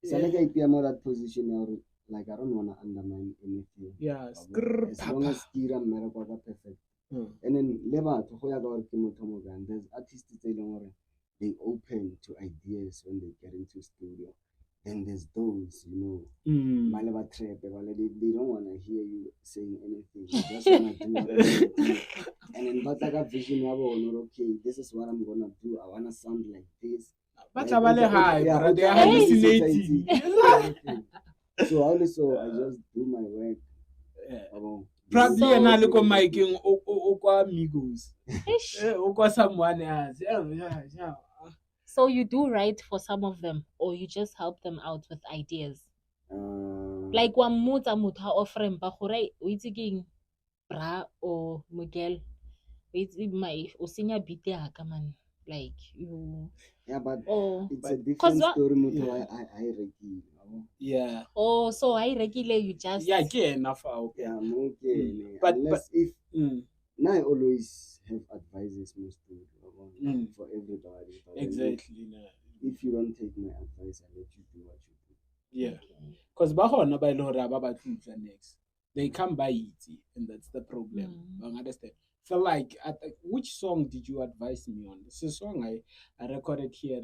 Yeah. like I am that position now. Like I don't wanna undermine anything. Yeah. As long as Kira Marakwaka perfect. And then Leva to Hoyaga Kimotomogan, there's artists they open to ideas when they get into studio. Then there's those, Maleva Trap, they don't want to hear you saying anything. They just want to do what they want to do. And then but like a vision, okay, this is what I'm gonna do. I wanna sound like this. But Like, high, yeah, but they are okay, hallucinating. So also I just do my work. Probably So- an alico making okwa amigos. Ish. Okwa someone else. Yeah. So you do write for some of them, or you just help them out with ideas. Like wa mmotsa motho ha offer mpa gore o itse keng bra or Miguel. O itse o senya beat ya ka man. Like you. Yeah, but Oh. it's a different story. I reckon. Yeah. Oh, so I regular you just. Yeah, enough. Yeah, okay. But unless if now I always have advices mostly for everybody. But exactly. If you don't take my advice, I let you do what you do. Yeah. Because next. They come by easy, and that's the problem. I understand. So like which song did you advise me on? It's a song I recorded here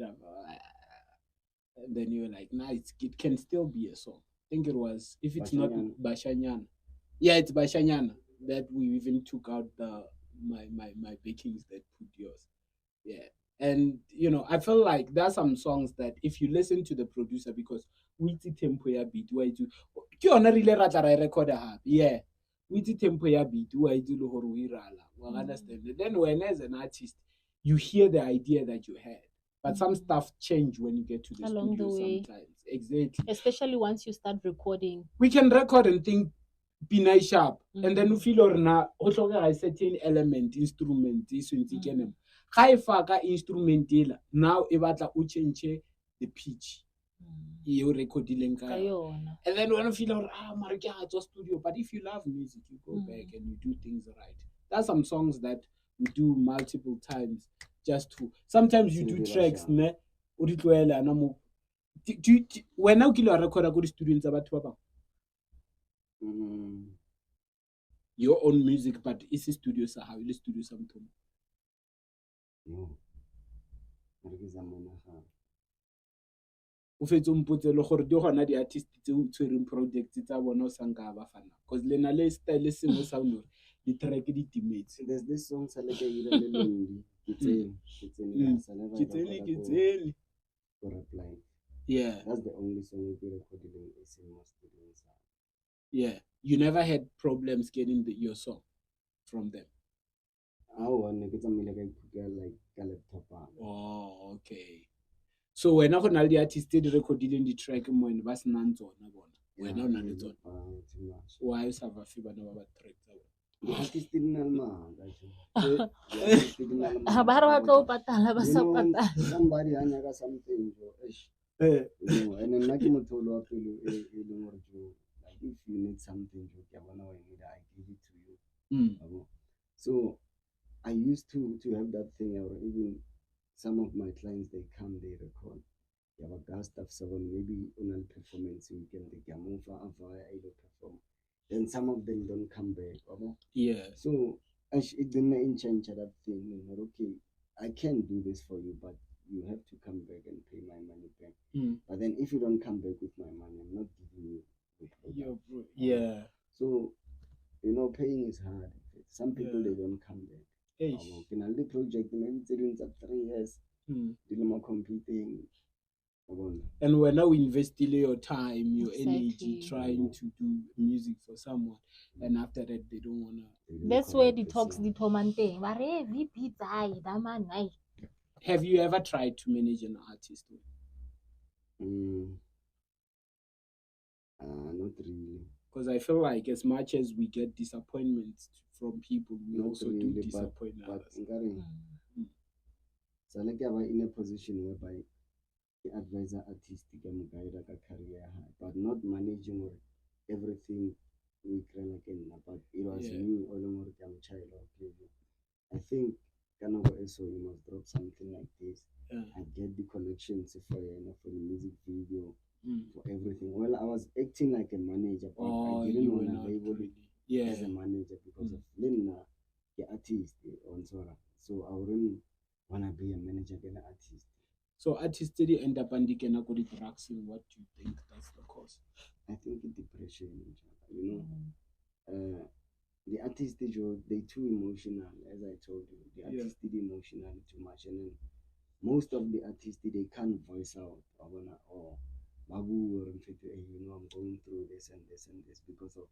and then you were like, nah, it can still be a song. I think it was, if it's not Bashanyana. Yeah, it's Bashanyana that we even took out my bakings that put yours. Yeah. And I feel like there are some songs that if you listen to the producer, because we did tempo ya beat where do ke yona rile ratla ra record hape. Yeah. We did tempo ya beat where do lo hore o irala. Well, understand. Then when as an artist, you hear the idea that you had. But some stuff change when you get to the Along studio the way. sometimes. Exactly. Especially once you start recording. We can record and think be nice sharp. And then we feel or na o tlhoka a certain element, instrument, ga e fa ka instrument ela, now e batla o change the pitch e o recordileng ka yona. And then when you feel mara ke a tswa studio, but if you love music, you go back and you do things right. There's some songs that we do multiple times just to, sometimes you do tracks ne o di tloela na mo wena o kile wa recorda ko di studio tsa batho ba bang. Your own music, but it's a studio sa how ile studio sa motho. No. o fetse o mpotse le gore di gona di-artist tse o tshwereng project tsa bona o sa nka ba fana because le na le style sengwe sa gore di-track di timetse. There's this song sa le ka ira le Nonny ke tsene sa le ke tsene go reply. Yeah, That's the only song we recorded in SMS studios. yeah. You never had problems getting your song from them? Ne ke tsamaile ka ikutlwa like ka laptop. Oh, okay. So wena go na le di-artist tse di recordileng di-track mo wena ba senang tsona bona, wena o na le tsona, why o sa ba fe bana ba ba track tsa bona? Artist di na le maaka ba re ba tlo patala ba sa patala. Somebody a nyaka something jo and nna ke motho o le wa pelo e leng gore jo like if you need something jo ke bona wa need I give it to you. So I used to have that thing or even some of my clients they come they record you have a gas stuff 7 maybe on a performance weekend they can move via I perform then some of them don't come back. Yeah. So it didn't change that thing. Okay, I can do this for you, but you have to come back and pay my money back. But then if you don't come back with my money, I'm not giving you with yeah. So paying is hard. Some people they don't come back. Can I do project maybe it's 3 years. Doing more competing. And we're now investing your time, your Exactly. energy trying to do music for someone, and after that they don't wanna. That's where the talks the tomante. Bare VeeBeats ai da man ai. Have you ever tried to manage an artist? Not really. Because I feel like as much as we get disappointments from people, we Not also really, do disappoint others. So like I was in a position whereby the advisor artist can guide a career, but not managing everything we can again. But it was me all over the child of pleasure. I think so you must drop something like this. I get the connections for the music video, for everything. Well, I was acting like a manager, but I didn't want to label it as a manager because of Lena, the artist on Sora. So I wouldn't want to be a manager than an artist. So artists they end up and they can go to drugs. What do you think that's the cause? I think depression, the artists they too emotional, as I told you. The artists they emotional too much, and then most of the artists they can't voice out or Babu or I'm going through this and this and this because of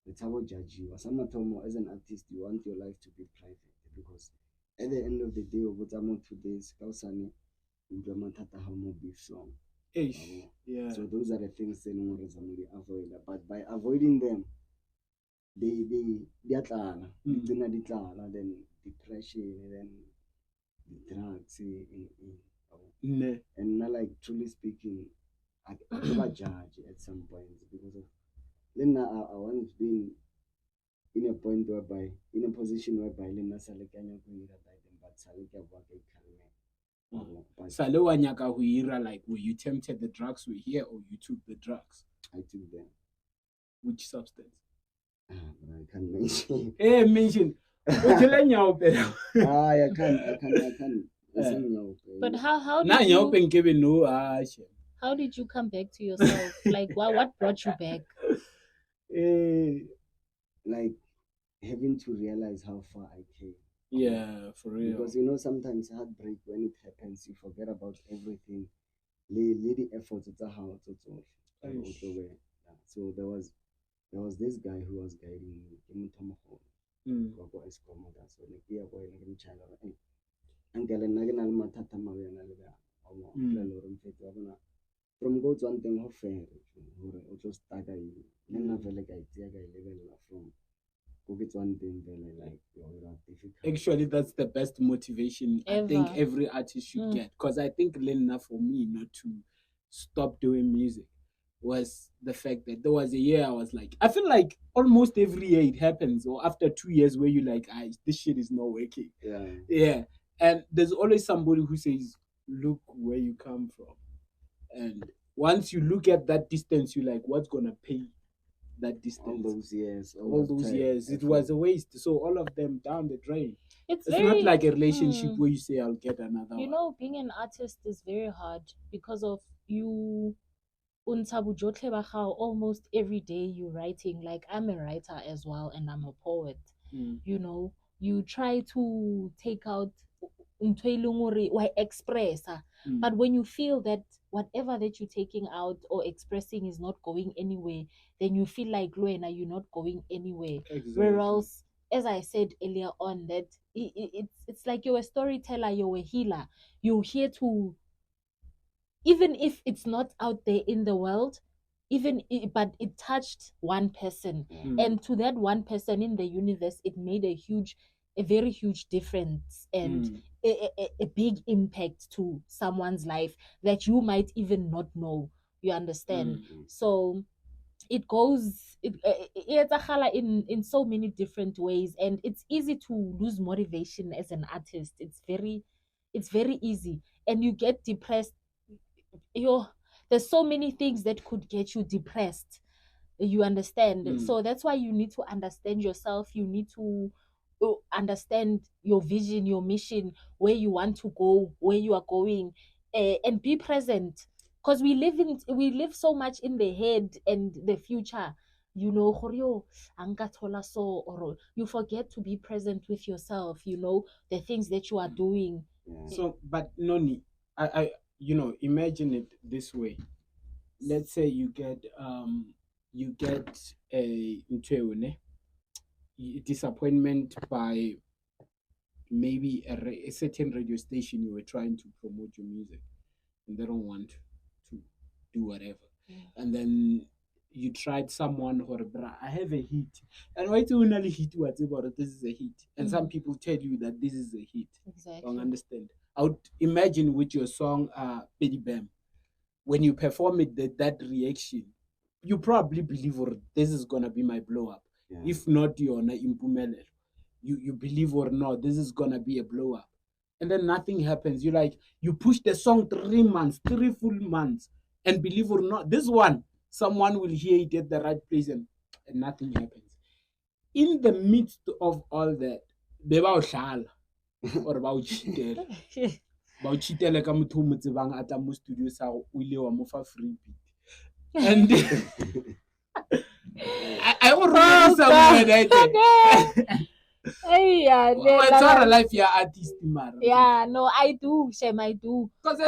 the how judge you. As an artist, you want your life to be private because at the end of the day, what I'm today's Kausani how more beef song. Yeah. So those are the things they know avoid. But by avoiding them, they are then depression and then the drugs and not like truly speaking, I never judge at some points because of then I once been in a point whereby in a position whereby Lena Salekanya but Saleka Salewanyaka Huira, like were you tempted the drugs were here or you took the drugs? I took them. Which substance? I can't mention. Hey, mention. I can't. But how now did you you giving no how did you come back to yourself? Like what brought you back? Like having to realize how far I came. Yeah, for real. Because sometimes heartbreak when it happens, you forget about everything. Lady efforts it's a how so there was this guy who was guiding me. From go to one thing how fair just from actually that's the best motivation Ever. I think every artist should get, because I think Lena for me not to stop doing music was the fact that there was a year I was like, I feel like almost every year it happens, or after 2 years where you like, this shit is not working. Yeah. And there's always somebody who says, look where you come from. And once you look at that distance, you're like, what's gonna pay that distance. All those years. All those years. It was a waste. So all of them down the drain. It's Not very like a relationship where you say I'll get another you one. know, being an artist is very hard because of you almost every day you're writing. Like I'm a writer as well and I'm a poet. You know, you try to take out why express, but when you feel that whatever that you're taking out or expressing is not going anywhere, then you feel like Luena, you're not going anywhere. Exactly. Whereas, as I said earlier on, that it's like you're a storyteller, you're a healer. You're here to, even if it's not out there in the world, but it touched one person, and to that one person in the universe, it made a very huge difference and a big impact to someone's life that you might even not know. You understand? So it goes in so many different ways, and it's easy to lose motivation as an artist. It's very easy, and you get depressed. There's so many things that could get you depressed. You understand? So that's why you need to understand yourself. You need to understand your vision, your mission, where you want to go, where you are going, and be present. Because we live so much in the head and the future. You know, so, or you forget to be present with yourself. You know the things that you are doing. So, but Nonny, I imagine it this way. Let's say you get a disappointment by maybe a certain radio station you were trying to promote your music, and they don't want to do whatever, and then you tried someone or I have a hit, and why do only hit whatever this is a hit, and some people tell you that this is a hit. Exactly. Don't understand. I would imagine with your song Betty Bam, when you perform it, that reaction, you probably believe or this is gonna be my blow up. If not, you're na impumelelo. You believe or not, this is gonna be a blow up, and then nothing happens. You push the song 3 months, 3 full months, and believe or not, this one someone will hear it at the right place, and nothing happens. In the midst of all that, be ba o hlala or ba o cheatela. Ba o cheatela ka motho o mo tsebang a tla mo studio sa go o ile wa mo fa free beat, and I already somewhere that it's not a life you're artist, man. Yeah, no, I do, Shem, I do. But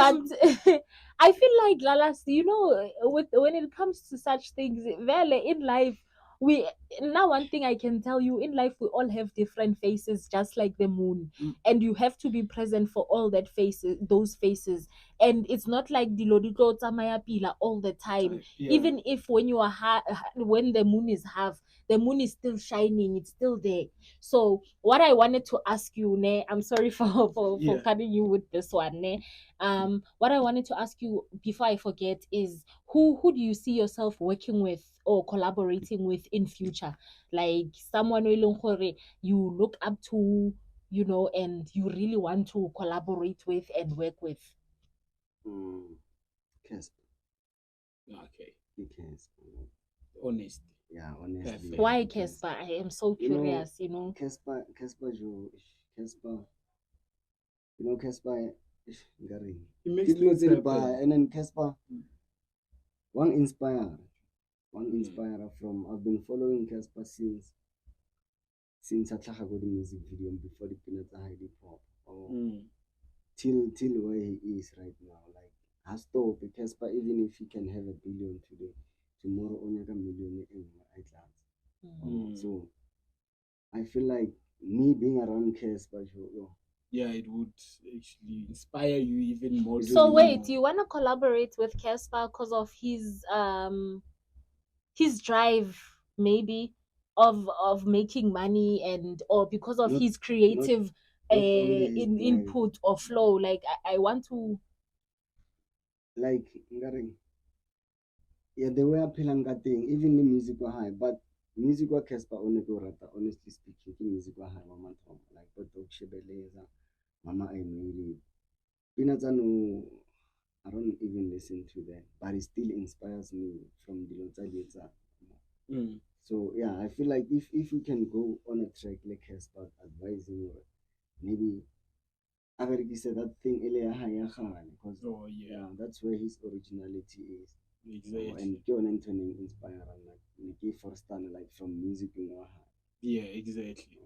I feel like Lalas, you know, when it comes to such things, well, in life, one thing I can tell you, in life we all have different faces, just like the moon, and you have to be present for all those faces, and it's not like dilodito tsamaya pila all the time. Even if when you are when the moon is half, the moon is still shining, it's still there. So what I wanted to ask you, ne, I'm sorry for cutting you with this one, ne. What I wanted to ask you before I forget is who do you see yourself working with or collaborating with in future? Like someone you look up to, you know, and you really want to collaborate with and work with. Casper. Okay. Casper. Honest. Yeah, honestly. Why Casper? I am so curious, you know. Casper, you know, Casper, He makes things happen. and then Casper, one inspirer from, I've been following Casper since I got the music video before the Peanuts are hip hop, till where he is right now. Like, has to Casper, even if he can have 1 billion today, tomorrow only a million in my So I feel like me being around Casper, it would actually inspire you even more. So wait, you want to collaborate with Casper because of his drive, maybe of making money, and or because of his creative input or flow? Like I want to, like, the way I phelang ka thing, even the music was high, but music wa Casper honestly speaking, the music was high, mama Tom, like Botok Shebeleza, Mama I made it. Peanuts I know, I don't even listen to that, but it still inspires me from the Lotsa. So yeah, I feel like if you can go on a track like about advising or maybe said that thing because Oh yeah, yeah, that's where his originality is. exactly. And ke yone ntho e neng inspire like ne ke first-ana like from music Yeah, exactly.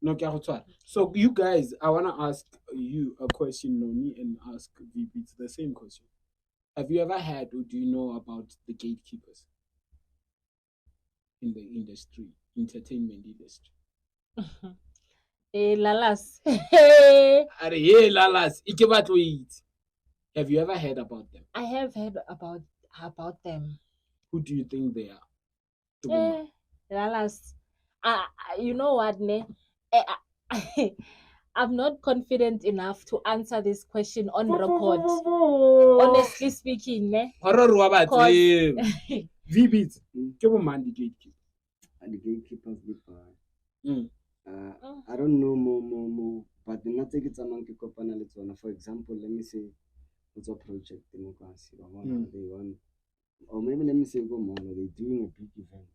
No, ke a go tshwara. So you guys, I wanna ask you a question, Nonny, and ask VeeBeats the same question. Have you ever had or do you know about the gatekeepers in the industry, entertainment industry? Hey, Lalas. Are ye Lalas, ike batlo itse. Have you ever heard about them? I have heard about them. Who do you think they are? Eh, Lalas. You know what, ne? Eh, I'm not confident enough to answer this question on record. Honestly speaking, ne? Horror wa ba Cause tseba. VeeBeats, ke bo man di gatekeeper. and the gatekeepers Mm. I don't know more but nna tse ke tsamayang ke kopana le tsona, for example, let me say it's a project democracy they want, or maybe let me say go more, they're doing a big event.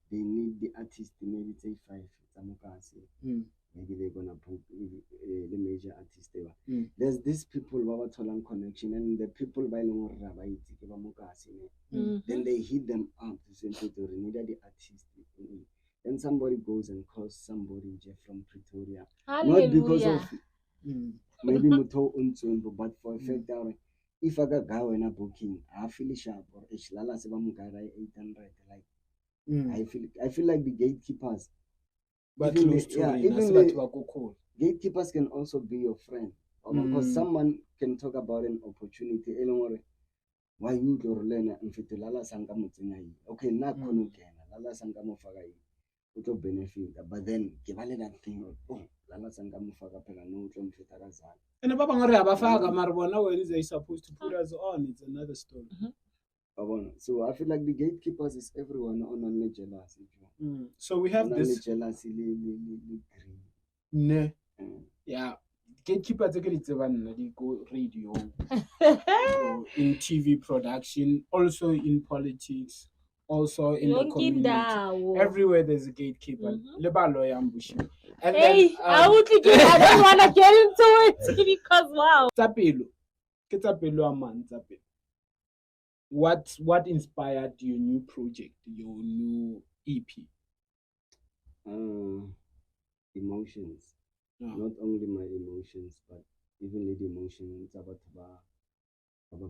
They need the artist, maybe say 5 democracy. Maybe they're gonna book the major artist there. There's these people who are tolang connection, and the people by then they hit them up to say they need the artist. Then somebody goes and calls somebody from Pretoria. Hallelujah. Not because of maybe Muto Unzumbo, but for a fact that if I got go in a booking, I feel sharp or Lalas 800. Like I feel like the gatekeepers. But Even close the, to yeah, it, even that's the what we call. gatekeepers can also be your friend. Because someone can talk about an opportunity. Why you do learn and fit Lala Sanga Mutinai? Okay, not Konukena, Lala Sanga Mufagai, to benefit. But then, give a that thing, oh, Lala Sanga Mufaga Pelano, Fitarazan. And Baba Abafaga Marbona, when is they supposed to put us on? It's another story. So I feel like the gatekeepers is everyone on only jealousy. So we have this jealousy. ne. Yeah. Gatekeeper tse ke di tsebang nna di go radio, in TV production, also in politics, also in the community. Everywhere there's a gatekeeper. Le ba lawyer ambushing. And hey, then I don't want to get into it because wow. Tsa Pelo. Ke tsa Pelo a man tsa Pelo. What inspired your new project, your new EP? Emotions. Not only my emotions, but even the emotions about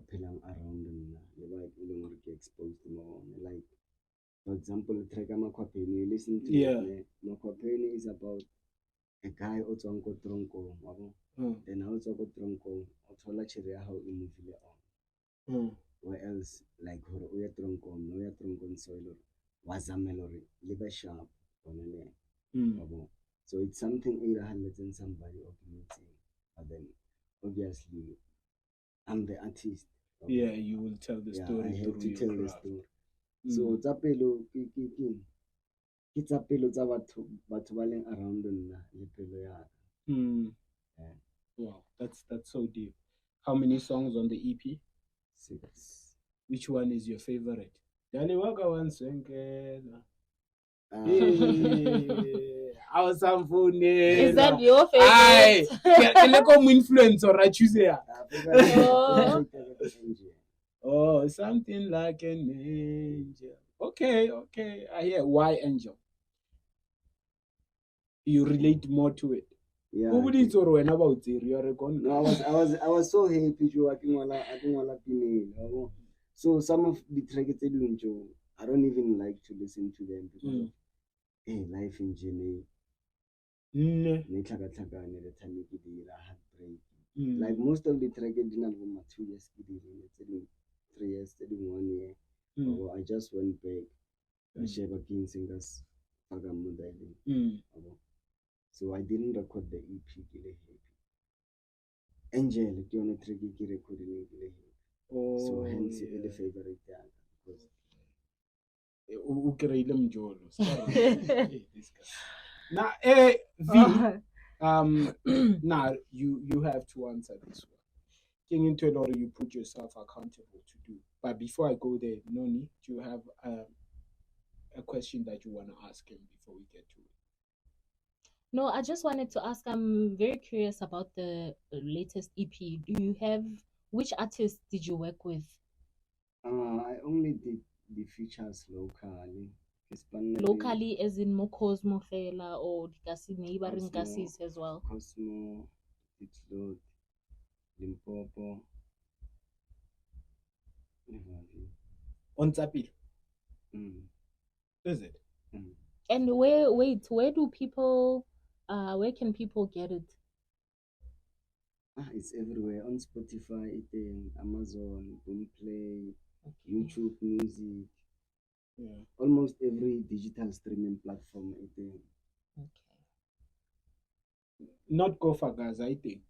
pelang around them. Like get exposed more. Like for example, Treka Makwapeni, you listen to it. Makwapeni is about a guy also uncle tronco. Then also got tronco, Otola Cheria how in movie on. Where else like Oya tronco, Noya tronco soil, Wazamelori, liver sharp on so it's something either letting somebody or meeting, but then obviously I'm the artist. Yeah, you will tell the story. I have to tell the story. So tsa Pelo tsa batho ba leng around nna le pelo ya. Wow, that's so deep. How many songs on the EP? 6. Which one is your favorite? Dali waka wansenkela. Is that your favorite? Ke le ko mo influencer ra choose ya. Oh, something like an angel. Okay, I hear why angel. You relate more to it. Yeah. No, I was so happy to working on so some of the tracks I don't even like to listen to them because of life in Jenny. Heartbreak. Like most of the tracks didn't have 2 years, 3 years, 1 year. I just went back. I share King singers. So I didn't record the EP. Angel, you want to recording. So hence the favorite because Mjolo. Now, now you have to answer this one. Getting into a lot of you put yourself accountable to do. But before I go there, Nonny, do you have a question that you want to ask him before we get to it? No, I just wanted to ask. I'm very curious about the latest EP. Do you have which artists did you work with? I only did the features locally. Locally, as in Cosmo Fela or Dikasi neighboring Cosmo, Kasis as well? Cosmo, Ditlot, Limpopo. On Tapil, Mm, is it? mm. And where do people, where can people get it? It's everywhere on Spotify, Amazon, Boomplay, Okay. YouTube Music, Yeah. almost every digital streaming platform. Okay. Not Kofagaza, I think.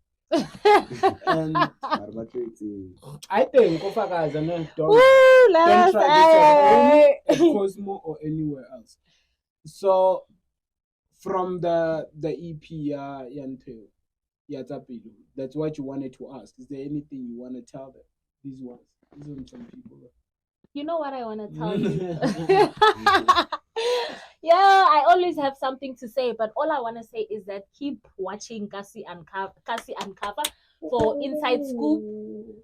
And I think Kofagaza, no, don't woo, try this at home, at Cosmo, or anywhere else. So, from the EP, Yanteo, Yatapilu, that's what you wanted to ask. Is there anything you want to tell them? These ones, some people. you know what I want to tell you? Yeah, I always have something to say, but all I want to say is that keep watching Kasi Uncover for inside scoop,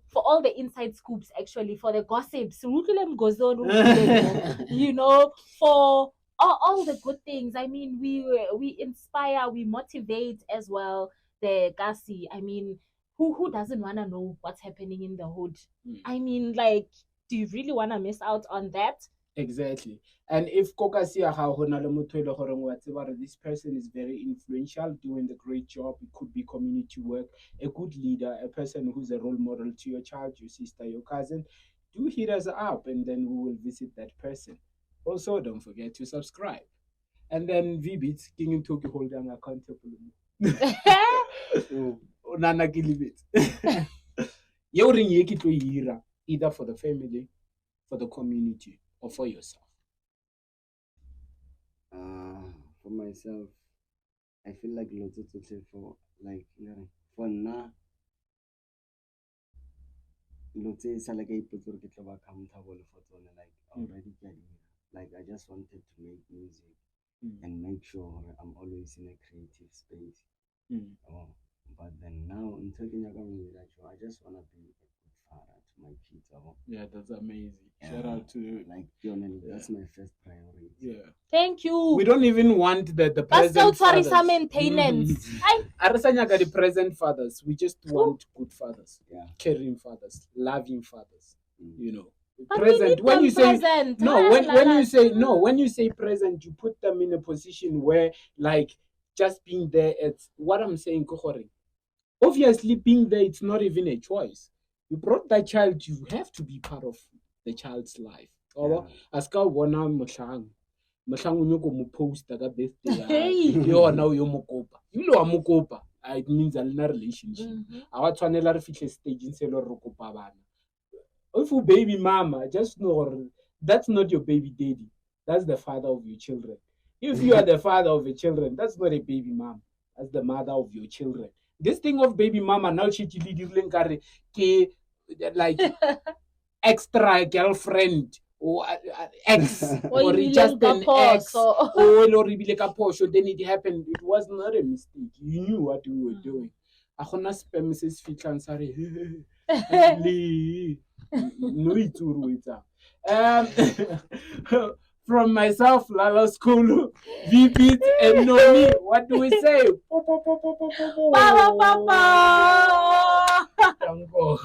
for all the inside scoops, actually, for the gossips, you know, for all the good things. I mean, we inspire, we motivate as well. The Kasi, I mean, who doesn't want to know what's happening in the hood? I mean, like, do you really want to miss out on that? Exactly. And if this person is very influential, doing the great job, it could be community work, a good leader, a person who's a role model to your child, your sister, your cousin, do hit us up and then we will visit that person. Also, don't forget to subscribe. And then VeeBeats, King and Toki holding accountable. Nana Gilibit. You ring either for the family, for the community, or for yourself. For myself, I feel like lots of for like for now. Lots like I put accountable for like already like I just wanted to make music and make sure I'm always in a creative space. But then now I'm talking about I just wanna be a good father to my kids. Yeah, that's amazing. Shout out to like that's my first priority. Yeah. Thank you. We don't even want the present fathers. Maintenance. The present fathers. We just want good fathers. Yeah. Caring fathers, loving fathers. You know. But present. When you say present. no, when you say present, you put them in a position where like just being there. It's what I'm saying, Kohore. Obviously, being there, it's not even a choice. You brought that child, you have to be part of the child's life. Aska wana motlhang o nyoko mo posta ka birthday yona o yo mokopa ile wa mokopa it means a lena relationship a wa tshwanela re fihle stage se le re kopa bana. If you baby mama, just know that's not your baby daddy, that's the father of your children. If you are the father of your children, that's not a baby mom, that's the mother of your children. This thing of baby mama now she like extra girlfriend or ex or just an ex or then it happened. It was not a mistake. You knew what we were doing. A gona spam se se fitlang sa re no ituru etsa. From myself, Lalas, Kholo, VeeBeats, and Nonny, what do we say? Papa. Thank you.